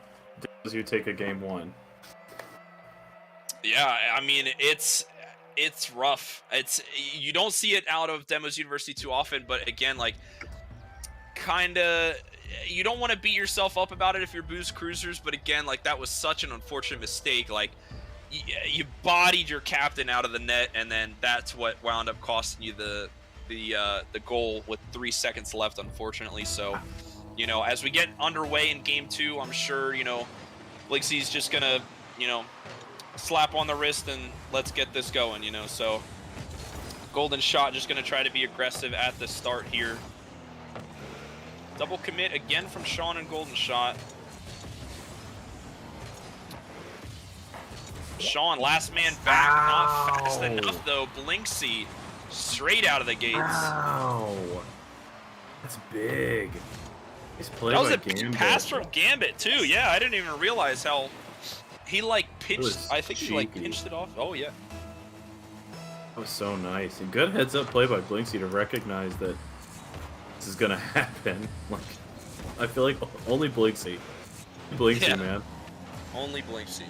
Demos U take a game one? Yeah, I mean, it's rough. You don't see it out of Demos University too often, but again, like, kinda, you don't want to beat yourself up about it if you're Booze Cruisers, but again, like, that was such an unfortunate mistake. Like, you bodied your captain out of the net, and then that's what wound up costing you the goal with 3 seconds left, unfortunately. So, you know, as we get underway in game two, I'm sure, you know, Blinksy's just gonna, you know, slap on the wrist and let's get this going, you know. So Golden Shot just going to try to be aggressive at the start here. Double commit again from Sean and Golden Shot. Sean, last man back, not fast enough though. Blinksy straight out of the gates. Wow, that's big. He's played That was like a Gambit. pass from Gambit too. Yeah, I didn't even realize how he like pinched. was I think he like cheeky. pinched it off. Oh yeah. was so nice. And good heads up play by Blinksy to recognize that this is gonna happen. Like, I feel like only Blinksy. Blinksy, Yeah. man. Only Blinksy.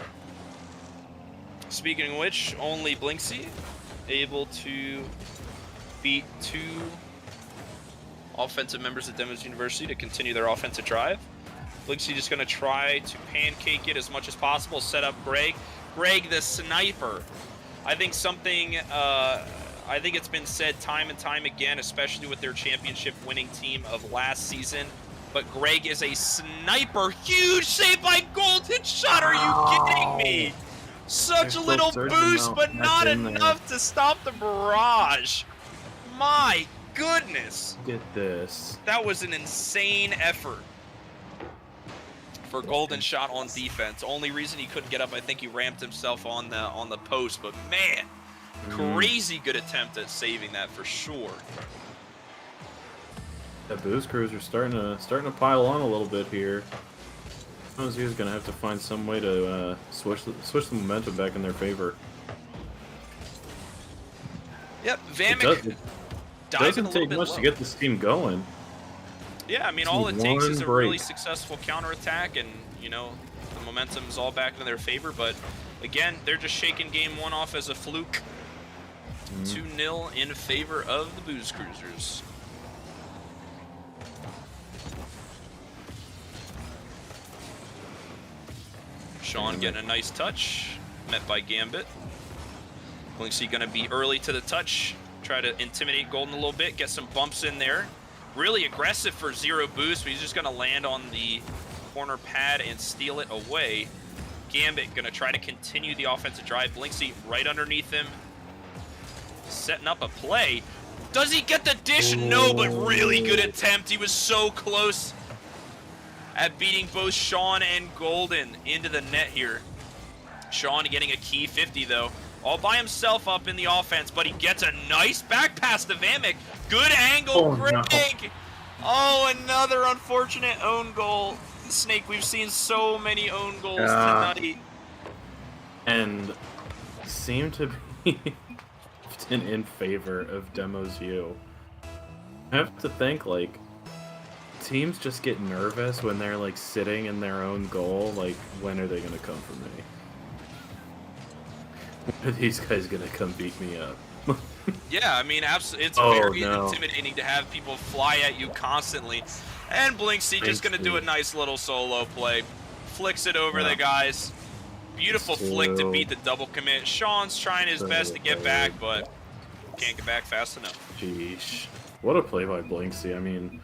Speaking of which, only Blinksy able to beat 2 offensive members at Demos University to continue their offensive drive. Blinksy just going to try to pancake it as much as possible, set up Greg. Greg, the sniper. I think I think it's been said time and time again, especially with their championship winning team of last season, but Greg is a sniper. Huge save by Golden Shot. Are you kidding me? Such a little boost, but not enough to stop the barrage. My goodness. Get this. That was an insane effort for Golden Shot on defense. Only reason he couldn't get up, I think he ramped himself on the post, but man, crazy good attempt at saving that for sure. That boost cruiser starting to pile on a little bit here. He's gonna have to find some way to switch the momentum back in their favor. Yep, Vamek doesn't take much to get this team going. Yeah, I mean, all it takes is a really successful counterattack, and you know, the momentum's all back in their favor. But again, they're just shaking game 1 off as a fluke. 2-0 in favor of the Booze Cruisers. Sean getting a nice touch, met by Gambit. Blinksy gonna be early to the touch, try to intimidate Golden a little bit, get some bumps in there. Really aggressive for 0 boost, but he's just gonna land on the corner pad and steal it away. Gambit gonna try to continue the offensive drive. Blinksy right underneath him, setting up a play. Does he get the dish? No, but really good attempt. He was so close at beating both Sean and Golden into the net here. Sean getting a key 50 though, all by himself up in the offense, but he gets a nice back pass to Vamek. Good angle, Greg. No. Oh, another unfortunate own goal. Snake, we've seen so many own goals tonight. And seem to be often in favor of Demos U. I have to think, like, teams just get nervous when they're like sitting in their own goal. Like, when are they gonna come for me? When are these guys gonna come beat me up? Yeah, I mean, absolutely, it's very intimidating to have people fly at you constantly. And Blinksy just gonna do a nice little solo play, flicks it over the guys. Beautiful flick to beat the double commit. Sean's trying his best to get back, but can't get back fast enough. Jeez, what a play by Blinksy. I mean,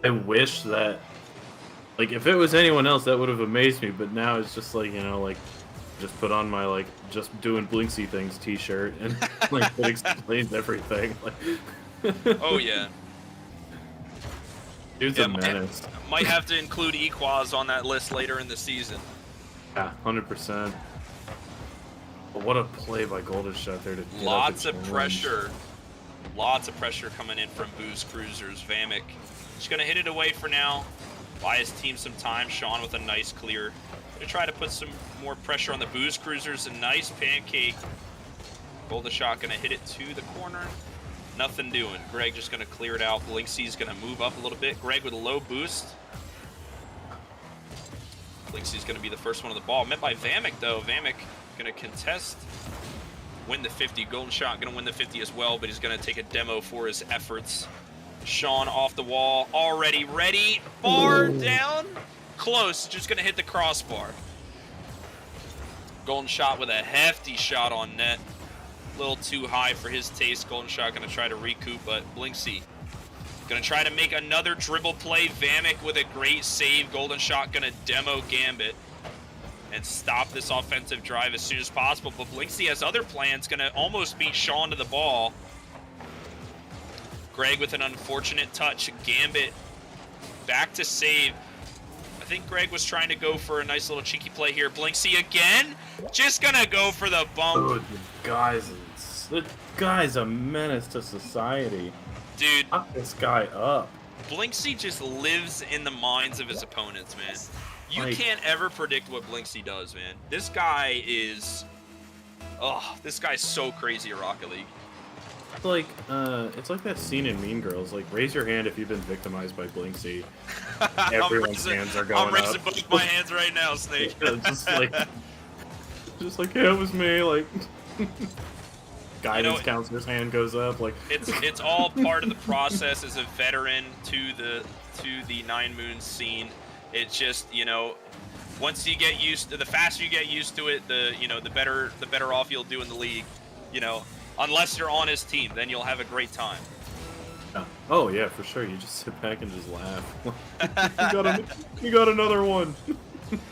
I wish that, like, if it was anyone else, that would have amazed me, but now it's just like, you know, like, just put on my, like, just doing Blinksy things t-shirt, and, like, it explains everything. Like, oh, yeah. Dude's a menace. Might have to include Equaz on that list later in the season. Yeah, 100%. But what a play by Golden Shot there to get Lots of pressure. Lots of pressure coming in from Booze Cruisers. Vamek just going to hit it away for now. Buy his team some time. Sean with a nice clear. Going to try to put some more pressure on the Booze Cruisers. A nice pancake. Golden Shot going to hit it to the corner. Nothing doing. Greg just going to clear it out. Blinksy's going to move up a little bit. Greg with a low boost. Blinksy's going to be the first one on the ball. Met by Vamek, though. Vamek going to contest. Win the 50. Golden Shot going to win the 50 as well, but he's going to take a demo for his efforts. Sean off the wall, already ready. Bar down. Close. Just going to hit the crossbar. Golden Shot with a hefty shot on net. A little too high for his taste. Golden Shot going to try to recoup, but Blinksy going to try to make another dribble play. Vamek with a great save. Golden Shot going to demo Gambit and stop this offensive drive as soon as possible. But Blinksy has other plans. Going to almost beat Sean to the ball. Greg with an unfortunate touch. Gambit back to save. I think Greg was trying to go for a nice little cheeky play here. Blinksy again. Just going to go for the bump. The guy's a menace to society. Dude, lock this guy up. Blinksy just lives in the minds of his opponents, man. You can't ever predict what Blinksy does, man. This guy is Oh, this guy's so crazy at Rocket League. It's like that scene in Mean Girls. Like, raise your hand if you've been victimized by Blinksy. I'm Everyone's hands are going I'm raising up. both my hands right now, Snake. Yeah, just like, yeah, it was me. Like, guidance counselor's hand goes up. Like, it's all part of the process as a veteran to the 9Moons scene. It's just, you know, once you get used to, the faster you get used to it, the better off you'll do in the league. You know, unless you're on his team, then you'll have a great time. yeah. Oh yeah, for sure. You just sit back and just laugh. you got another one.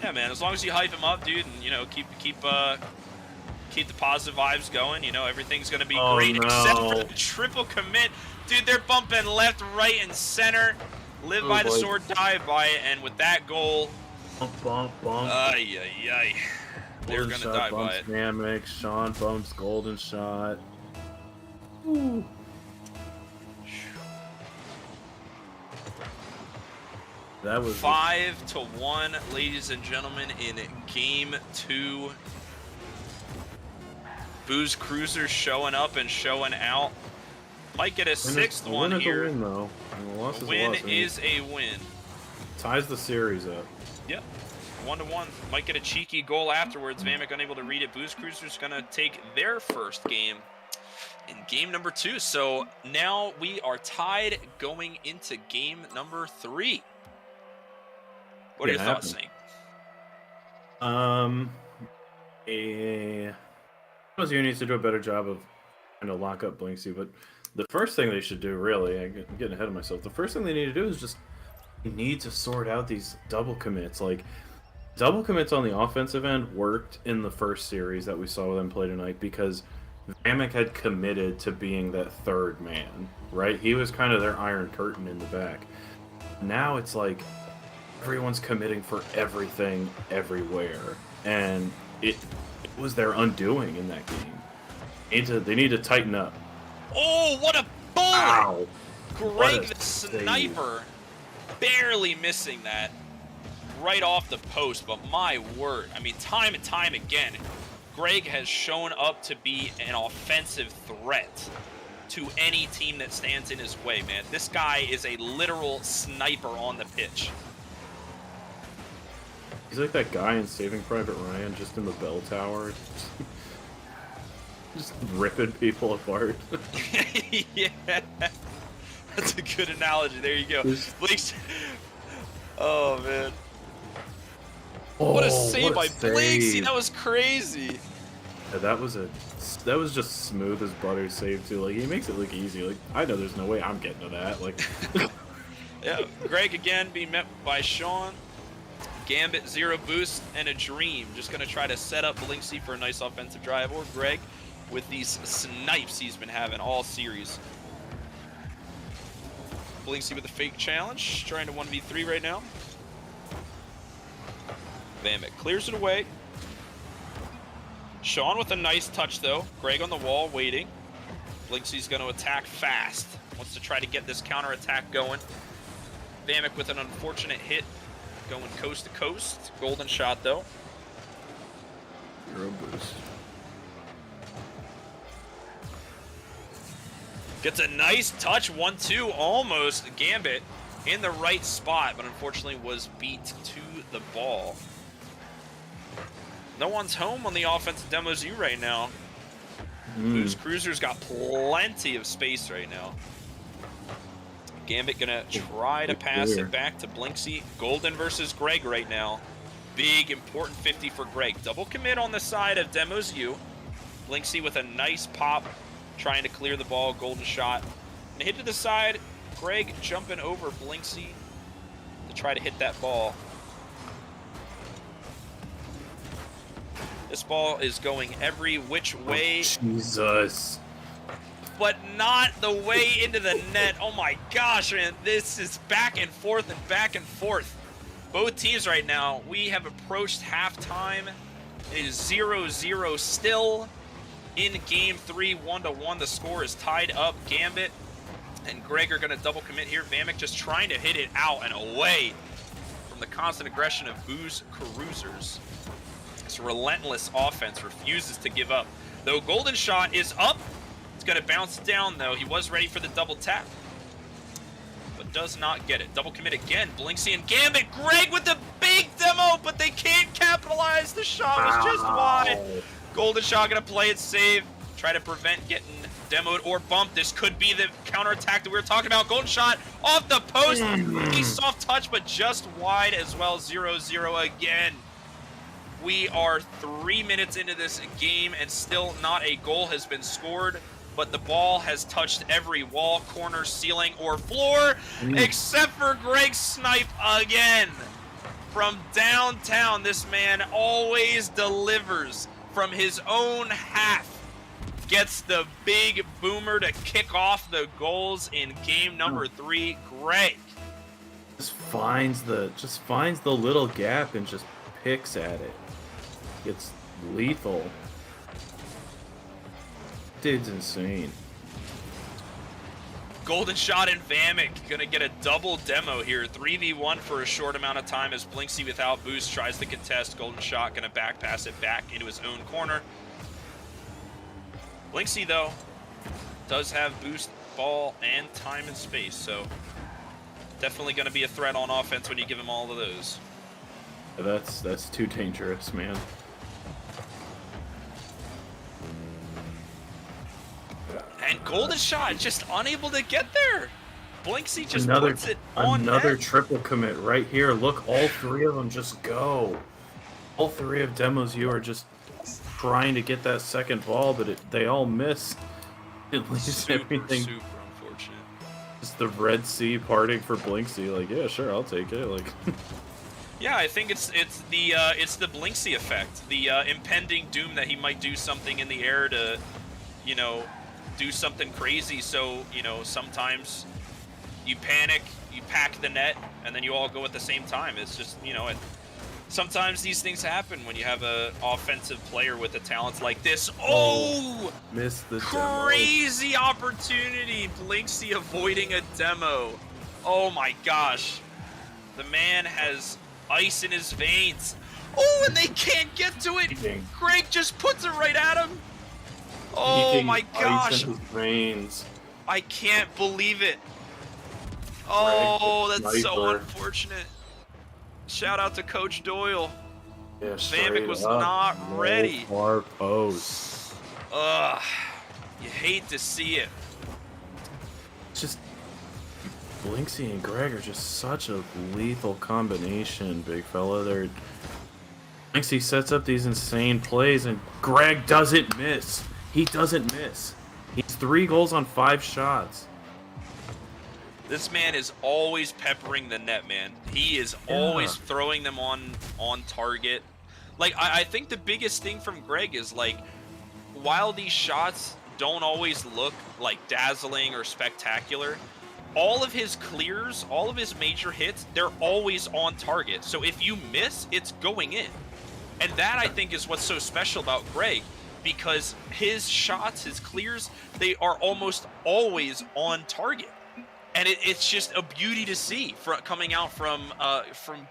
Yeah, man. As long as you hype him up, dude, and you know, keep the positive vibes going. You know, everything's gonna be great, no. except for the triple commit, dude. They're bumping left, right, and center. Live by the sword, die by it, and with that goal, bump, bump, bump. ay. They're Golden gonna shot die by bumps it. Namek, Sean bumps golden shot. Ooh. That was 5-1, ladies and gentlemen, in game 2. Booze Cruisers showing up and showing out. Might get a 6th one here. Win, though. And a loss A is win a loss. is a win. Ties the series up. Yep. 1-1. Might get a cheeky goal afterwards. Vamek unable to read it. Booze Cruisers gonna take their first game in game number 2. So now we are tied going into game number 3. What are your thoughts, Snake? Ozio needs to do a better job of trying to lock up Blinksy, but the first thing they should do, really, I'm getting ahead of myself. The first thing they need to do is just need to sort out these double commits. Like, double commits on the offensive end worked in the first series that we saw them play tonight because Vamek had committed to being that third man, right? He was kind of their iron curtain in the back. Now it's like everyone's committing for everything everywhere, and it was their undoing in that game. They need to tighten up. Oh, what a bullet! Ow! Greg the sniper barely missing that right off the post, but my word, I mean, time and time again, Greg has shown up to be an offensive threat to any team that stands in his way, man. This guy is a literal sniper on the pitch. He's like that guy in Saving Private Ryan, just in the bell tower. Just ripping people apart. Yeah. That's a good analogy. There you go. Blake's... Oh, man. Oh, what a save by save. Blakesy. That was crazy. Yeah, that was just smooth as butter save, too. Like, he makes it look easy. Like, I know there's no way I'm getting to that. Like, yeah, Greg again being met by Sean. Gambit, 0 boost, and a dream. Just going to try to set up Blinksy for a nice offensive drive, or Greg with these snipes he's been having all series. Blinksy with a fake challenge, trying to 1v3 right now. Vamek clears it away. Sean with a nice touch, though. Greg on the wall, waiting. Blinksy's going to attack fast. Wants to try to get this counter attack going. Vamek with an unfortunate hit. Going coast to coast. Golden shot, though. 0 boost. Gets a nice touch. 1-2. Almost. Gambit in the right spot, but unfortunately was beat to the ball. No one's home on the offensive demos U right now. Booze Cruiser's got plenty of space right now. Gambit gonna try to pass it back to Blinksy. Golden versus Greg right now. Big, important 50 for Greg. Double commit on the side of Demos U. Blinksy with a nice pop, trying to clear the ball. Golden shot. And hit to the side. Greg jumping over Blinksy to try to hit that ball. This ball is going every which way. Oh, Jesus. But not the way into the net. Oh my gosh, man. This is back and forth and back and forth. Both teams right now, we have approached halftime. It is 0-0 still in game 3, 1-1. The score is tied up. Gambit and Greg are going to double commit here. Vamek just trying to hit it out and away from the constant aggression of Booze Cruisers. this relentless offense refuses to give up. Though Golden Shot is up. It's going to bounce down, though. He was ready for the double tap, but does not get it. Double commit again. Blinksy and Gambit. Greg with the big demo, but they can't capitalize. The shot was just wide. Golden Shot going to play it safe. Try to prevent getting demoed or bumped. This could be the counterattack that we were talking about. Golden Shot off the post. A soft touch, but just wide as well. 0-0 again. We are 3 minutes into this game, and still not a goal has been scored, but the ball has touched every wall, corner, ceiling, or floor, except for Greg Snipe again. From downtown, this man always delivers from his own half. Gets the big boomer to kick off the goals in game number 3. Greg just finds the little gap and just picks at it. It's lethal. Dude's insane. Golden Shot and Vamic gonna get a double demo here. 3v1 for a short amount of time as Blinksy without boost tries to contest. Golden Shot gonna back pass it back into his own corner. Blinksy, though, does have boost, ball, and time and space, so definitely going to be a threat on offense when you give him all of those. That's too dangerous, man. And Golden Shot just unable to get there. Blinksy just puts it on another net. triple commit right here. Look, all 3 of them just go. All 3 of Demos U are just trying to get that second ball, but they all miss. At least everything. Super unfortunate. Just the Red Sea parting for Blinksy. Like, yeah, sure, I'll take it. Like, yeah, I think it's the Blinksy effect, the impending doom that he might do something in the air to, you know, do something crazy. So, you know, sometimes you panic, you pack the net, and then you all go at the same time. It's just, you know, sometimes these things happen when you have an offensive player with a talent like this. Oh! Missed the crazy demo. Opportunity. Blinksy avoiding a demo. Oh my gosh. The man has ice in his veins. Oh, and they can't get to it. Greg just puts it right at him. Oh my gosh. Ice in his veins. I can't believe it. Oh, that's so sniper. unfortunate. Shout out to Coach Doyle. Yeah, Vamic was not ready. Far post. Ugh. You hate to see it. Just Blinksy and Greg are just such a lethal combination, big fella. Blinksy sets up these insane plays, and Greg doesn't miss. He doesn't miss. He's 3 goals on 5 shots. This man is always peppering the net, man. He is always throwing them on target. Like, I think the biggest thing from Greg is, like, while these shots don't always look, like, dazzling or spectacular, all of his clears, all of his major hits, they're always on target. So if you miss, it's going in. And that, I think, is what's so special about Greg, because his shots, his clears, they are almost always on target. And it's just a beauty to see coming out from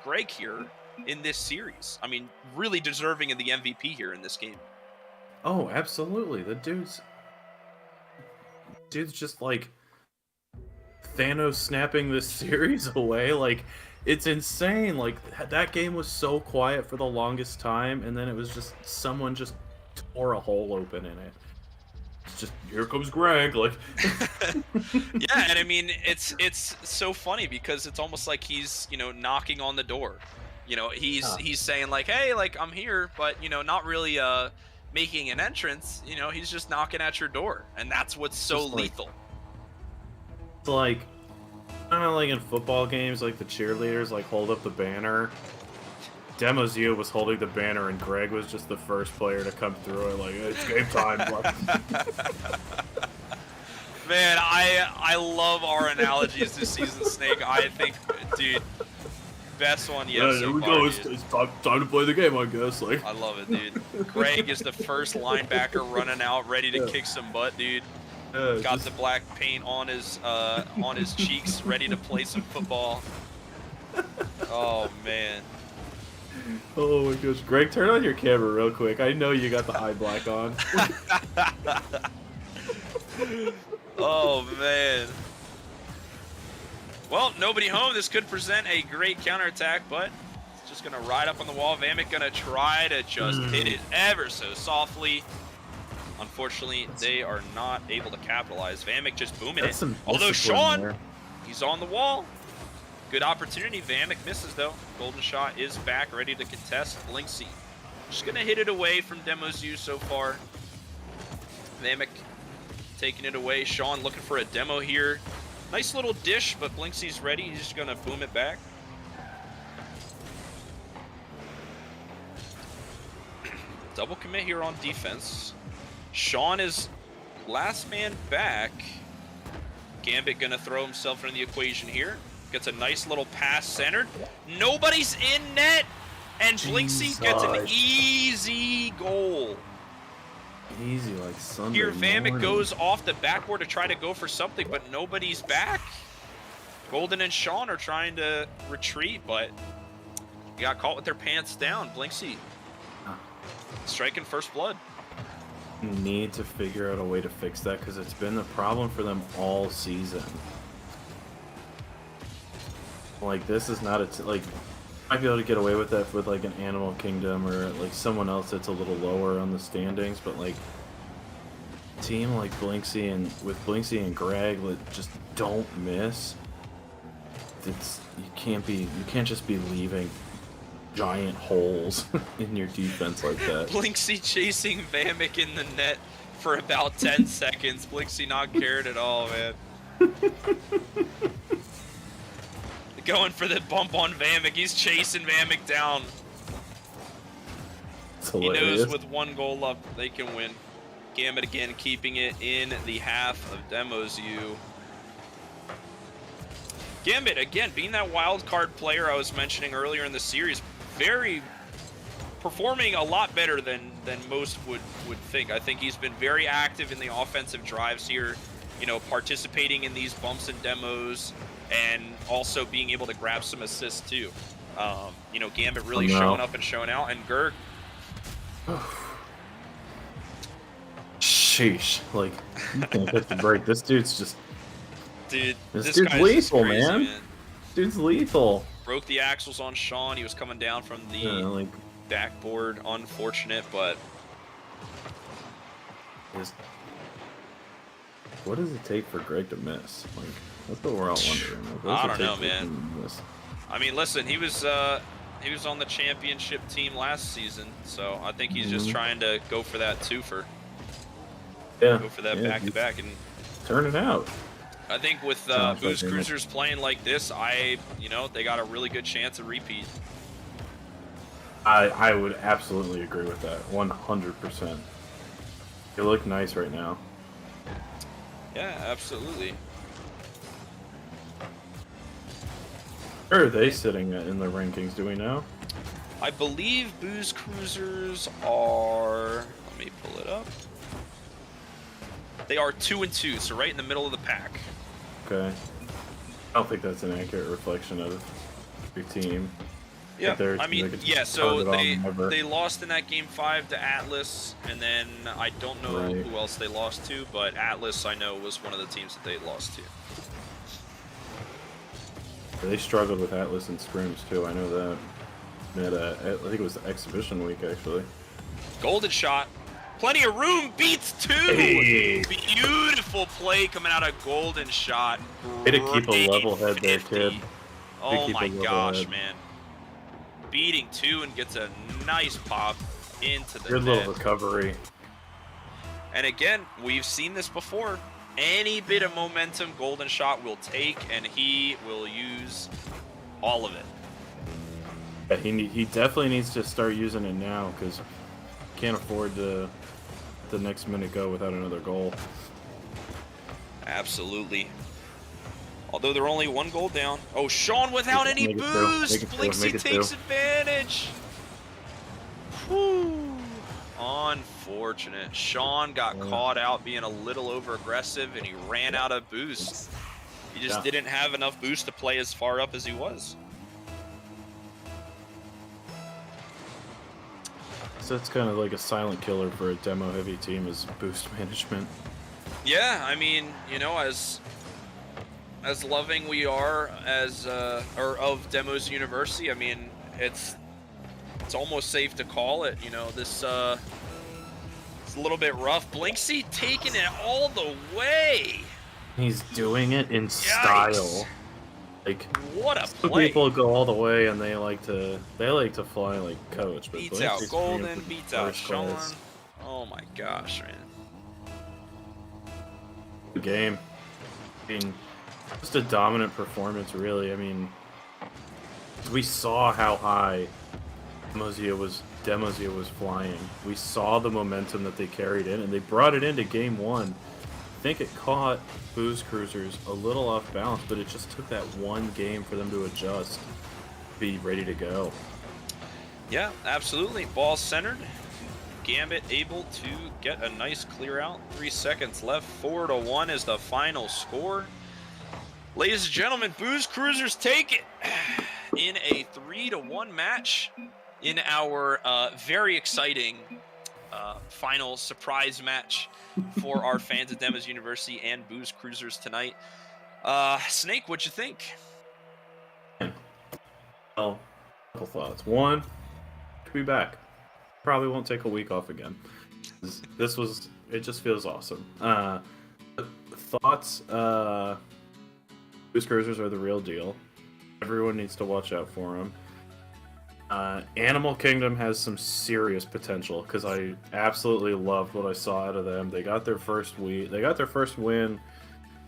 Greg here in this series. I mean, really deserving of the MVP here in this game. Oh, absolutely. The dude's just like Thanos snapping this series away. Like, it's insane. Like, that game was so quiet for the longest time, and then it was just someone just tore a hole open in it. Just, here comes Greg, like. Yeah, and I mean, it's so funny because it's almost like he's, you know, knocking on the door. You know, he's saying like, hey, like, I'm here, but, you know, not really making an entrance. You know, he's just knocking at your door, and that's what's so lethal. It's like, I don't know, like in football games, like the cheerleaders like hold up the banner. Demos U was holding the banner, and Greg was just the first player to come through it. Like, it's game time. Man, I love our analogies this season, Snake. I think, dude, best one yet. Yeah, here we go. It's time to play the game, I guess. Like, I love it, dude. Greg is the first linebacker running out, ready to kick some butt, dude. Got the black paint on his cheeks, ready to play some football. Oh man. Oh my gosh. Greg, turn on your camera real quick. I know you got the eye black on. Oh, man. Well, nobody home. This could present a great counterattack, but it's just going to ride up on the wall. Vamek going to try to just hit it ever so softly. Unfortunately, they are not able to capitalize. Vamek just booming it. Although Sean, he's on the wall. Good opportunity. Vamek misses, though. Golden shot is back, ready to contest. Blinksy just going to hit it away from Demozu so far. Vamek taking it away. Sean looking for a demo here. Nice little dish, but Blinksy's ready. He's just going to boom it back. Double commit here on defense. Sean is last man back. Gambit going to throw himself into the equation here. Gets a nice little pass centered. Nobody's in net. And Blinksy gets an easy goal. Easy like Sunday Here, Vamek morning. goes off the backboard to try to go for something, but nobody's back. Golden and Sean are trying to retreat, but got caught with their pants down. Blinksy striking first blood. Need to figure out a way to fix that because it's been the problem for them all season. Like, this is not like, might be able to get away with that with like an Animal Kingdom or like someone else that's a little lower on the standings, but like team like Blinksy and with Blinksy and Greg, like, just don't miss. It's you can't just be leaving giant holes in your defense like that. Blinksy chasing Vamek in the net for about 10 seconds. Blinksy not cared at all, man. Going for the bump on Vamek. He's chasing Vamek down. He knows with one goal up, they can win. Gambit again keeping it in the half of Demozu. Gambit, again, being that wild card player I was mentioning earlier in the series, performing a lot better than most would think. I think he's been very active in the offensive drives here, you know, participating in these bumps and demos, and also being able to grab some assists too. You know, Gambit really showing up and showing out, and Gerg. Sheesh, like, you can't get the break. This dude's just... Dude, this dude's lethal, crazy, man. Dude's lethal. Broke the axles on Sean. He was coming down from the backboard. Unfortunate, but... What does it take for Greg to miss? Like, that's what we're all wondering. Like, I don't know, man. I mean, listen, he was on the championship team last season, so I think he's just trying to go for that twofer. Yeah. Go for that back-to-back and turn it out. I think with Booze Cruisers playing like this, you know, they got a really good chance of repeat. I would absolutely agree with that, 100%. You look nice right now. Yeah, absolutely. Where are they sitting in the rankings? Do we know? I believe Booze Cruisers are. Let me pull it up. They are 2-2, so right in the middle of the pack. Okay. I don't think that's an accurate reflection of your team. Yeah, I mean, yeah, so they lost in that Game 5 to Atlas, and then I don't know who else they lost to, but Atlas, I know, was one of the teams that they lost to. They struggled with Atlas and scrims, too, I know that. They had I think it was the exhibition week, actually. Golden shot. Plenty of room, beats two. Hey. Beautiful play coming out of Golden shot. Way to keep a level head there, kid. Oh my gosh, man. Beating two and gets a nice pop into the Good little recovery. And again, we've seen this before. Any bit of momentum Golden shot will take, and he will use all of it. Yeah, he definitely needs to start using it now, because can't afford to the next minute go without another goal. Absolutely. Although they're only one goal down. Oh, Sean without any boost. Blinksy takes advantage. Whew. Unfortunate. Sean got caught out being a little over aggressive, and he ran out of boost. He just didn't have enough boost to play as far up as he was. That's kind of like a silent killer for a demo heavy team is boost management. Yeah, I mean, you know, as loving we are as or of Demos University, I mean, it's almost safe to call it. You know, this it's a little bit rough. Blinksy taking it all the way. He's doing it in Yikes. style. Like, What a some play. people go all the way and they like to fly like Coach, but Beats out Blinksy's Golden, pretty beats out first Sean. class. Oh my gosh, man. The game. I mean, just a dominant performance, really. I mean, we saw how high Demosia was flying. We saw the momentum that they carried in, and they brought it into game one. I think it caught Booze Cruisers a little off balance, but it just took that one game for them to adjust, be ready to go. Yeah, absolutely. Ball centered. Gambit able to get a nice clear out. 3 seconds left. 4-1 is the final score. Ladies and gentlemen, Booze Cruisers take it in a 3-1 match in our very exciting final surprise match for our fans at Demos University and Booze Cruisers tonight. Snake, what'd you think? Well, a couple thoughts. One, to be back. Probably won't take a week off again. It just feels awesome. Thoughts, Boost Cruisers are the real deal. Everyone needs to watch out for them. Animal Kingdom has some serious potential because I absolutely loved what I saw out of them. They got their first win.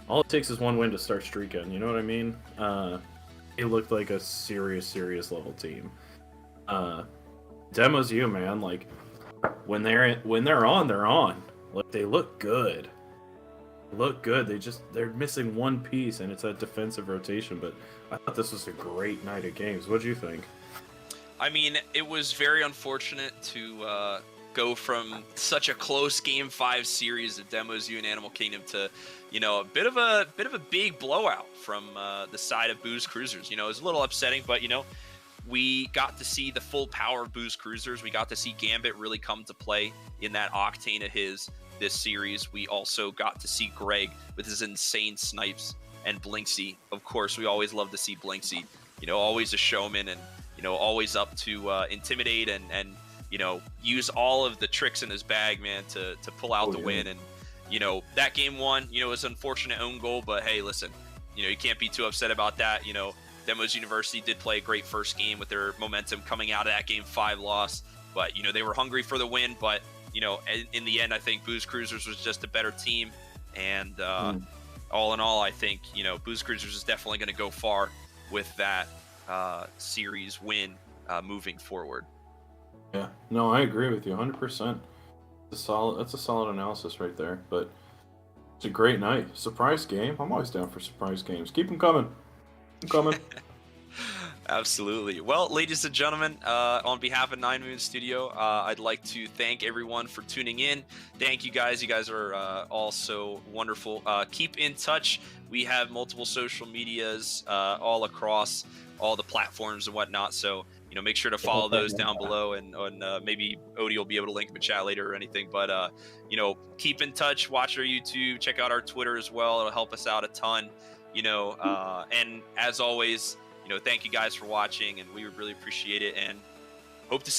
All it takes is one win to start streaking. You know what I mean? It looked like a serious level team. Demos U, man, like when they're on, they're on. Like they look good. They're missing one piece, and it's that defensive rotation. But I thought this was a great night of games. What do you think? I mean, it was very unfortunate to go from such a close Game 5 series of Demos U and Animal Kingdom to, you know, a bit of a big blowout from the side of Booze Cruisers. You know, it was a little upsetting, but you know, we got to see the full power of Booze Cruisers. We got to see Gambit really come to play in that octane of his this series. We also got to see Greg with his insane snipes and Blinksy. Of course, we always love to see Blinksy. You know, always a showman and, you know, always up to intimidate and you know, use all of the tricks in his bag, man, to pull out the win. And, you know, that game one, you know, was an unfortunate own goal, but hey, listen, you know, you can't be too upset about that. You know, Demos University did play a great first game with their momentum coming out of that Game 5 loss, but, you know, they were hungry for the win. But, you know, in the end, I think Booze Cruisers was just a better team. And all in all, I think, you know, Booze Cruisers is definitely going to go far with that series win moving forward. Yeah, no, I agree with you 100%. That's a solid analysis right there. But it's a great night. Surprise game. I'm always down for surprise games. Keep them coming. Keep them coming. Absolutely. Well, ladies and gentlemen, on behalf of 9Moons Studio, I'd like to thank everyone for tuning in. Thank you guys. You guys are all so wonderful. Keep in touch. We have multiple social medias all across all the platforms and whatnot. So, you know, make sure to follow those down below, and maybe Odie will be able to link them in chat later or anything. But, you know, keep in touch. Watch our YouTube. Check out our Twitter as well. It'll help us out a ton. You know, and as always, you know, thank you guys for watching, and we really appreciate it, and hope to see